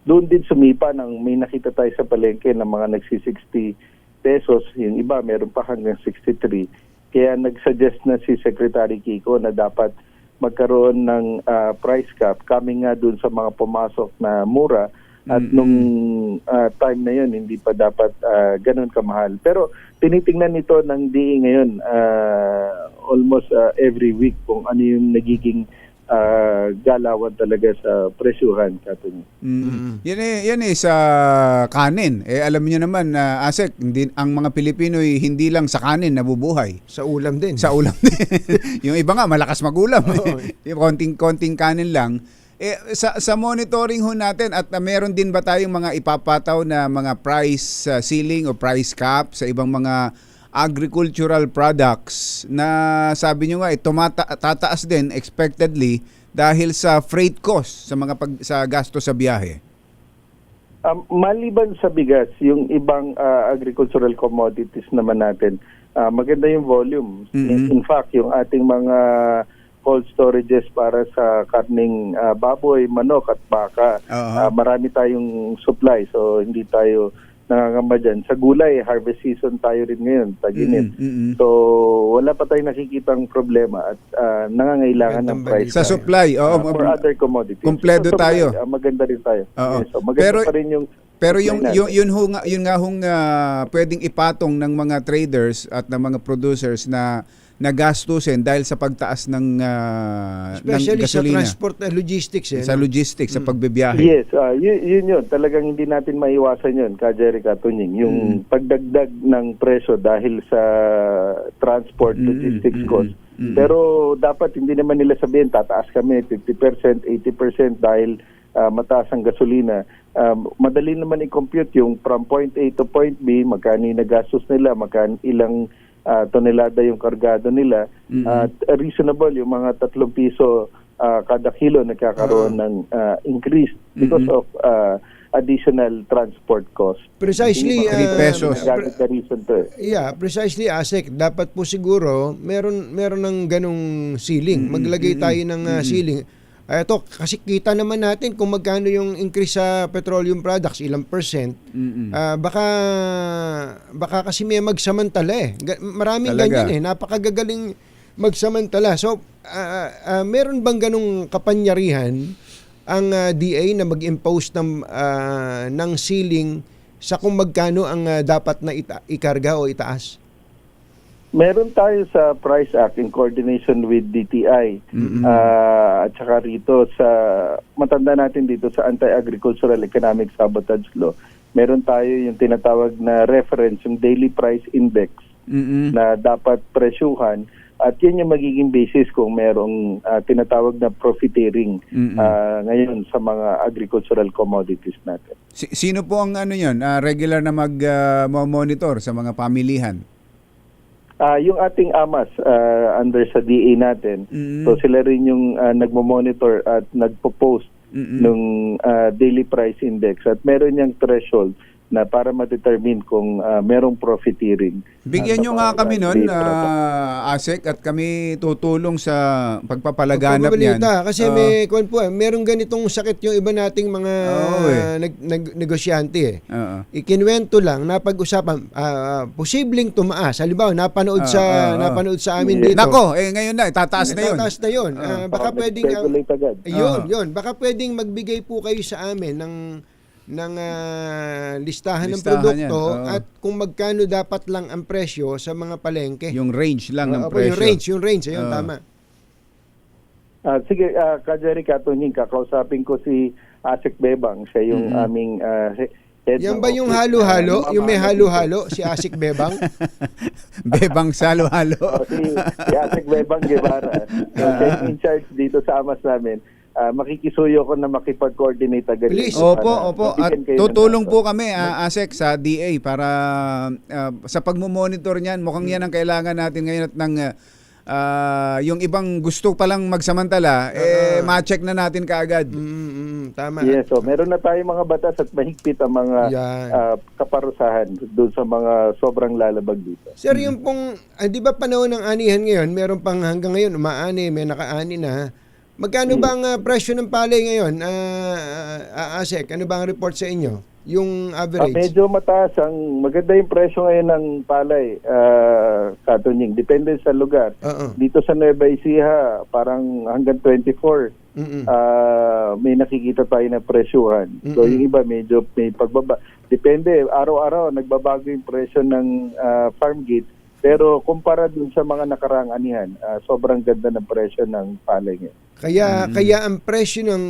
doon din sumipa ng may nakita tayo sa palengke ng mga nagsi-60 pesos. Yung iba, meron pa hanggang 63. Kaya nagsuggest na si Secretary Kiko na dapat magkaroon ng price cap coming nga doon sa mga pumasok na mura. At nung time na yun, hindi pa dapat ganun kamahal. Pero tinitingnan nito ng DE ngayon almost every week kung ano yung nagiging galawan talaga sa presyuhan. Yan sa kanin. Alam niyo naman, Asek, ang mga Pilipino hindi lang sa kanin nabubuhay. Sa ulam din. Sa ulam din. Yung iba nga, malakas magulam. Yung konting kanin lang. Sa monitoring ho natin, at meron din ba tayong mga ipapataw na mga price ceiling o price cap sa ibang mga agricultural products na sabi nyo nga tataas din expectedly dahil sa freight cost sa gasto sa biyahe? Maliban sa bigas, yung ibang agricultural commodities naman natin, maganda yung volume. In fact, yung ating mga cold storages para sa karning baboy, manok at baka, marami tayong supply, so hindi tayo nangangamba dyan. Sa gulay, harvest season tayo rin ngayon, tag-init. So wala pa tayong nakikitang problema at nangangailangan ng price. Sa supply, for other commodities. Kumpleto tayo. Maganda rin tayo. Yes, so maganda pa rin yung yun nga hong pwedeng ipatong ng mga traders at ng mga producers na nagastusin dahil sa pagtaas ng especially gasolina. Sa transport na logistics. Sa logistics, sa pagbibiyahe. Yes, yun. Talagang hindi natin maiwasan yun, Kajeri Katunying. Yung pagdagdag ng presyo dahil sa transport logistics cost. Pero dapat hindi naman nila sabihin, tataas kami 50%, 80% dahil mataas ang gasolina. Madali naman i-compute yung from point A to point B, magkano yung nagastos nila, magkano ilang tonelada yung kargado nila, at reasonable yung mga 3 piso kada kilo nagkakaroon ng increase because of additional transport cost. Precisely 3 pesos. Yeah, precisely, Asek. Dapat po siguro meron ng ganong ceiling. Maglagay tayo ng ceiling. Ito, kasi kita naman natin kung magkano yung increase sa petroleum products, ilang percent. Baka kasi may magsamantala eh. Maraming Talaga. ganyan eh. Napakagagaling magsamantala. So, meron bang ganong kapanyarihan ang DA na mag-impose ng ceiling sa kung magkano ang dapat na ikarga o itaas? Meron tayo sa Price Act in coordination with DTI at saka rito sa matanda natin dito sa Anti-Agricultural Economic Sabotage Law. Meron tayo yung tinatawag na reference, yung Daily Price Index na dapat presyuhan, at yun yung magiging basis kung merong tinatawag na profiteering ngayon sa mga agricultural commodities natin. Sino po ang regular na mag-monitor sa mga pamilihan? Yung ating AMAS under sa DA natin, so sila rin yung nagmo-monitor at nagpo-post ng daily price index, at meron niyang threshold na para ma-determine kung merong profiteering. Bigyan nyo nga kami nun, Asek, at kami tutulong sa pagpapalaganap niyan. Kasi merong ganitong sakit yung iba nating mga negosyante eh. Ikinwento lang, napag-usapan, posibleng tumaas. Halimbawa, napanood sa amin dito. Nako, ngayon na, tataas na yun. Tataas na yun. Baka pwedeng, baka pwedeng magbigay po kayo sa amin ng listahan ng produkto at kung magkano dapat lang ang presyo sa mga palengke. Yung range lang ng presyo. Yung range, ayun, tama. Sige, Kajeri Katunying, kakausapin ko si Asek Bebang, siya yung aming Yan ba yung halo-halo? Yung may halo-halo? Si Asik Bebang? Bebang Salo-Halo. Si Asik Bebang Guevara, yung in charge dito sa AMAS namin, makikisuyo ko na makipag-coordinate agad. Please. Opo. At tutulong po kami, ASEC, sa DA para sa pagmumonitor niyan. Mukhang yan ang kailangan natin ngayon at ng yung ibang gusto palang magsamantala, ma-check na natin kaagad. Tama. Yes, so meron na tayong mga batas at mahigpit ang mga kaparusahan doon sa mga sobrang lalabag dito. Sir, yung pong, di ba panahon ng anihan ngayon, meron pang hanggang ngayon, umaani, may nakaani na. Magkano ba ang presyo ng palay ngayon, Asek? Ano ba ang report sa inyo? Yung average? Medyo mataas. Maganda yung presyo ngayon ng palay, Katunying. Depende sa lugar. Dito sa Nueva Ecija, parang hanggang 24. May nakikita tayo na presyuhan. So yung iba medyo may pagbaba. Depende, araw-araw nagbabago yung presyo ng farm gate. Pero kumpara dun sa mga nakaraang anihan, sobrang ganda ng presyo ng palay ngayon. Kaya ang presyo ng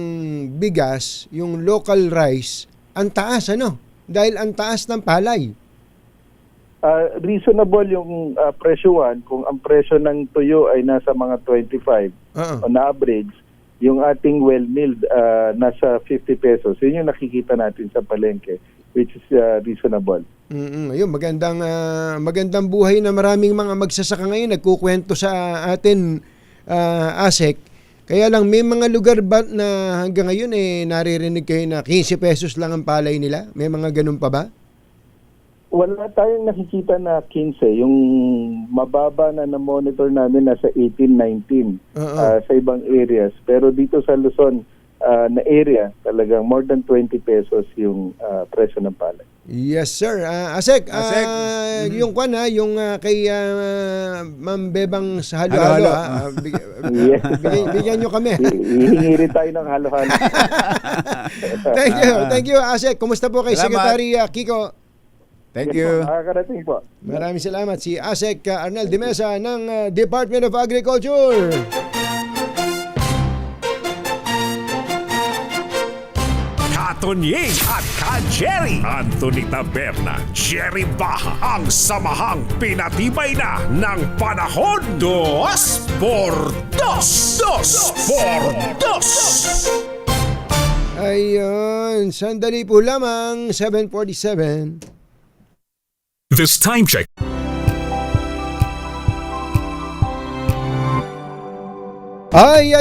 bigas, yung local rice, ang taas, ano? Dahil ang taas ng palay. Reasonable yung presyuhan kung ang presyo ng tuyo ay nasa mga 25 on average, yung ating well-milled nasa 50 pesos. Yun yung nakikita natin sa palengke, which is reasonable. Ayun, magandang buhay na maraming mga magsasaka ngayon nagkukwento sa atin, Asek. Kaya lang may mga lugar ba na hanggang ngayon naririnig kayo na 15 pesos lang ang palay nila? May mga ganun pa ba? Wala tayong nakikita na 15. Yung mababa na na-monitor namin nasa 18, 19 sa ibang areas. Pero dito sa Luzon na area, talagang more than 20 pesos yung presyo ng palay. Yes, sir. Asek, yung yung kay Ma'am Bebang sa halo-halo, bigyan nyo kami. Hihingi rin tayo ng halo-halo. Thank you, Asek. Kumusta po kay Secretary Kiko? Thank you. Nakakarating po. Maraming salamat. Si Asek Arnel de Mesa ng Department of Agriculture. Katonying at Ka-Jerry. Anthony Taberna, Jerry Baha, ang samahang pinatibay na ng panahon. 2x2. 2x2. Ayun, sandali po lamang, 7:47. This time check. Ay,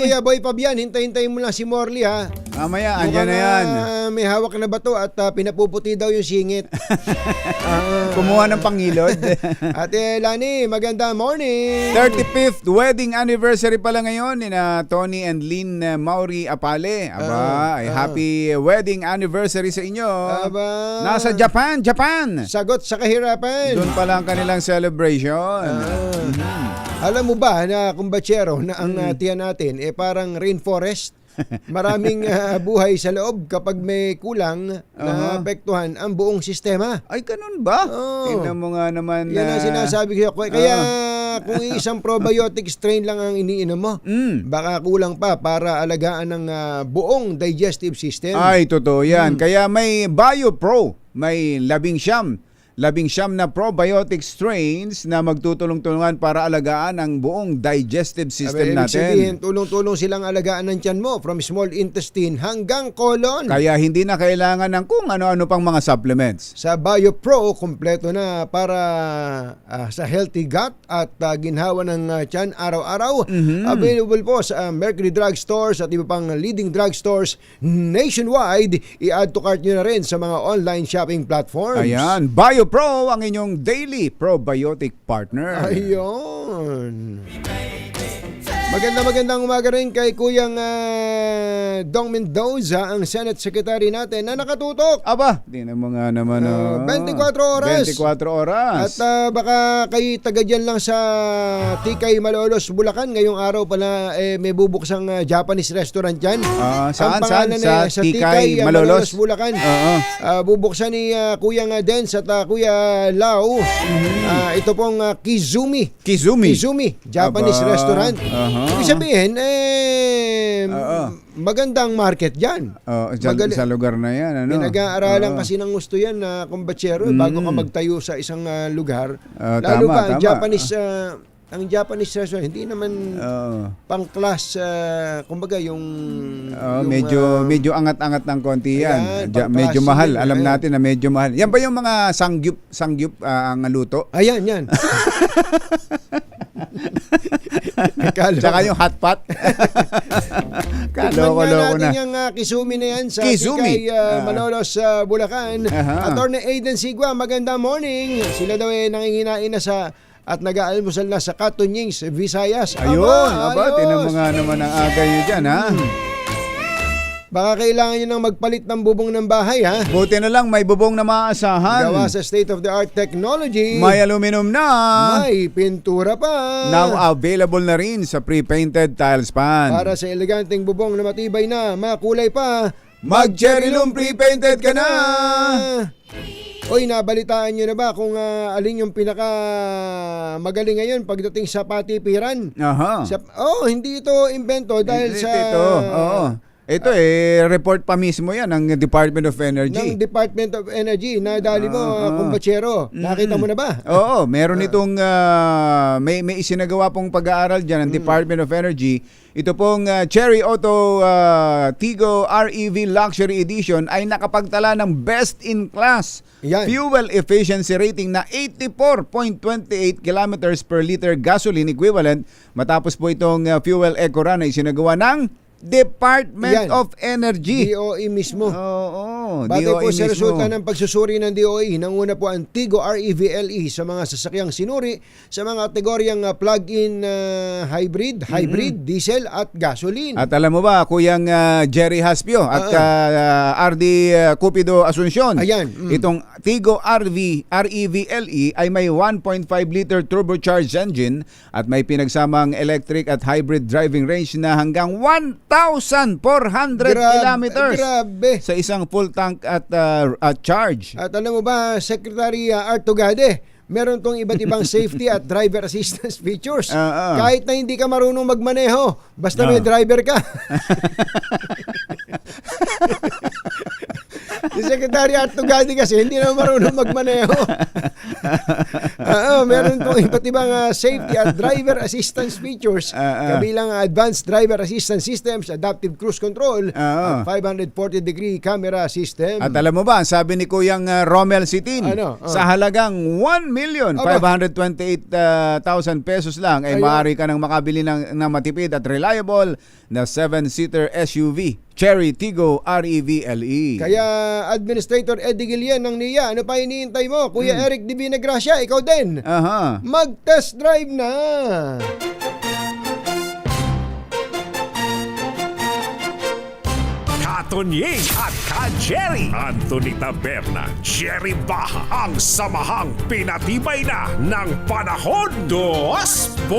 Kuya Boy Pabian, hintayin mo lang si Morley, ha? Mamaya, andyan na yan. May hawak na bato at pinapuputi daw yung singit. Kumuha ng pangilod. Ate Lani, magandang morning. 35th wedding anniversary pala ngayon ni na Tony and Lynn Mauri Apale. Happy wedding anniversary sa inyo. Nasa Japan. Sagot sa kahirapan. Doon pala ang kanilang celebration. Alam mo ba na kumbatsero na ang tiyan natin parang rainforest? Maraming buhay sa loob kapag may kulang na apektuhan ang buong sistema. Ay, ganun ba? Tingnan mo nga naman. Yan ang sinasabi ko. Kaya kung isang probiotic strain lang ang iniinom mo, baka kulang pa para alagaan ng buong digestive system. Ay, totoo yan. Kaya may BioPro, may 19 na probiotic strains na magtutulong-tulungan para alagaan ang buong digestive system natin. Sabihin, tulong-tulong silang alagaan ng tiyan mo from small intestine hanggang colon. Kaya hindi na kailangan ng kung ano-ano pang mga supplements. Sa BioPro, kompleto na para sa healthy gut at ginhawa ng tiyan araw-araw. Available po sa Mercury Drug Stores at iba pang leading drug stores nationwide. I-add to cart nyo na rin sa mga online shopping platforms. Ayan, BioPro, ang inyong daily probiotic partner. Ayun. Magandang umaga rin kay Kuyang Dong Mendoza, ang Senate Secretary natin na nakatutok. Aba, di na mga naman. 24 oras. 24 oras. At baka kayo taga dyan lang sa Tikay, Malolos, Bulacan. Ngayong araw pala may bubuksang Japanese restaurant dyan. Saan? Sa Tikay, Malolos, Bulacan. Bubuksan ni Kuyang Dens at Kuya Lau. Ito pong Kizumi, Japanese restaurant. Ibig sabihin, magandang market dyan. Sa lugar na yan. Ano? Pinag-aaralan kasi ng gusto yan na kumbatsero bago ka magtayo sa isang lugar. Lalo tama. Ang Japanese restaurant, hindi naman pang-class, kumbaga yung... medyo angat-angat ng konti yan. Ayan, Medyo mahal. yun, Alam natin na medyo mahal. Yan ba yung mga sangyup ang luto? Ayan, yan. Tsaka yung hot pot. Tikman nga natin yung Kisumi na yan sa Kisumi. Malolos, Bulacan. Attorney Aiden Sigua, magandang morning. Sila daw nanginginain na at nag-aalmusal na sa Katunyings, Visayas. Ayun, tinan mo nga naman ang aga nyo dyan, ha? Baka kailangan nyo nang magpalit ng bubong ng bahay, ha? Buti na lang, may bubong na maaasahan. Gawa sa state-of-the-art technology. May aluminum na. May pintura pa. Now available na rin sa pre-painted tiles pan. Para sa eleganteng bubong na matibay na, makulay pa, Mag-Cherylum pre-painted ka na! Oy, nabalitaan nyo na ba kung alin yung pinaka magaling ngayon pagdating sa patipiran? Aha. Hindi ito invento dahil Ito report pa mismo yan ng Department of Energy. Ng Department of Energy na dali mo, kumbatsero. Nakita mo na ba? Oo, meron itong may isinagawa pong pag-aaral dyan ng Department of Energy. Ito pong Cherry Auto Tigo REV Luxury Edition ay nakapagtala ng best in class fuel efficiency rating na 84.28 kilometers per liter gasoline equivalent matapos po itong fuel eco run na isinagawa ng Department of Energy. DOE mismo. Batay po sa resulta ng pagsusuri ng DOE, nanguna po ang Tigo REV-LE sa mga sasakyang sinuri sa mga kategoryang plug-in hybrid, diesel at gasoline. At alam mo ba, Kuyang Jerry Haspio at RD Cupido Asuncion, itong Tigo REV-LE ay may 1.5 liter turbocharged engine at may pinagsamang electric at hybrid driving range na hanggang 1,400 kilometers sa isang full tank at charge. At alam mo ba, Secretary Art Tugade, meron tong iba't ibang safety at driver assistance features. Kahit na hindi ka marunong magmaneho, basta may driver ka. Si Secretary Art Tugade kasi hindi na marunong magmaneho. Meron tong iba't ibang safety at driver assistance features, kabilang advanced driver assistance systems, adaptive cruise control, at 540-degree camera system. At alam mo ba, sabi ni Kuyang Romel Sitin, sa halagang 1,528,000 pesos lang ay maaari ka nang makabili ng matipid at reliable na 7-seater SUV. Cherry Tigo REV-LE. Kaya Administrator Eddie Guillen ng NIA, ano pa hinihintay mo? Kuya Eric D. Vinagracia, ikaw din. Mag-test drive na! Katonying at Ka-Jerry, Anthony Taberna, Jerry Baha, ang samahang pinatibay na ng panahon. 2x2.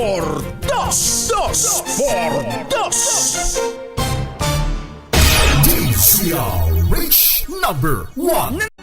DCRH number 1.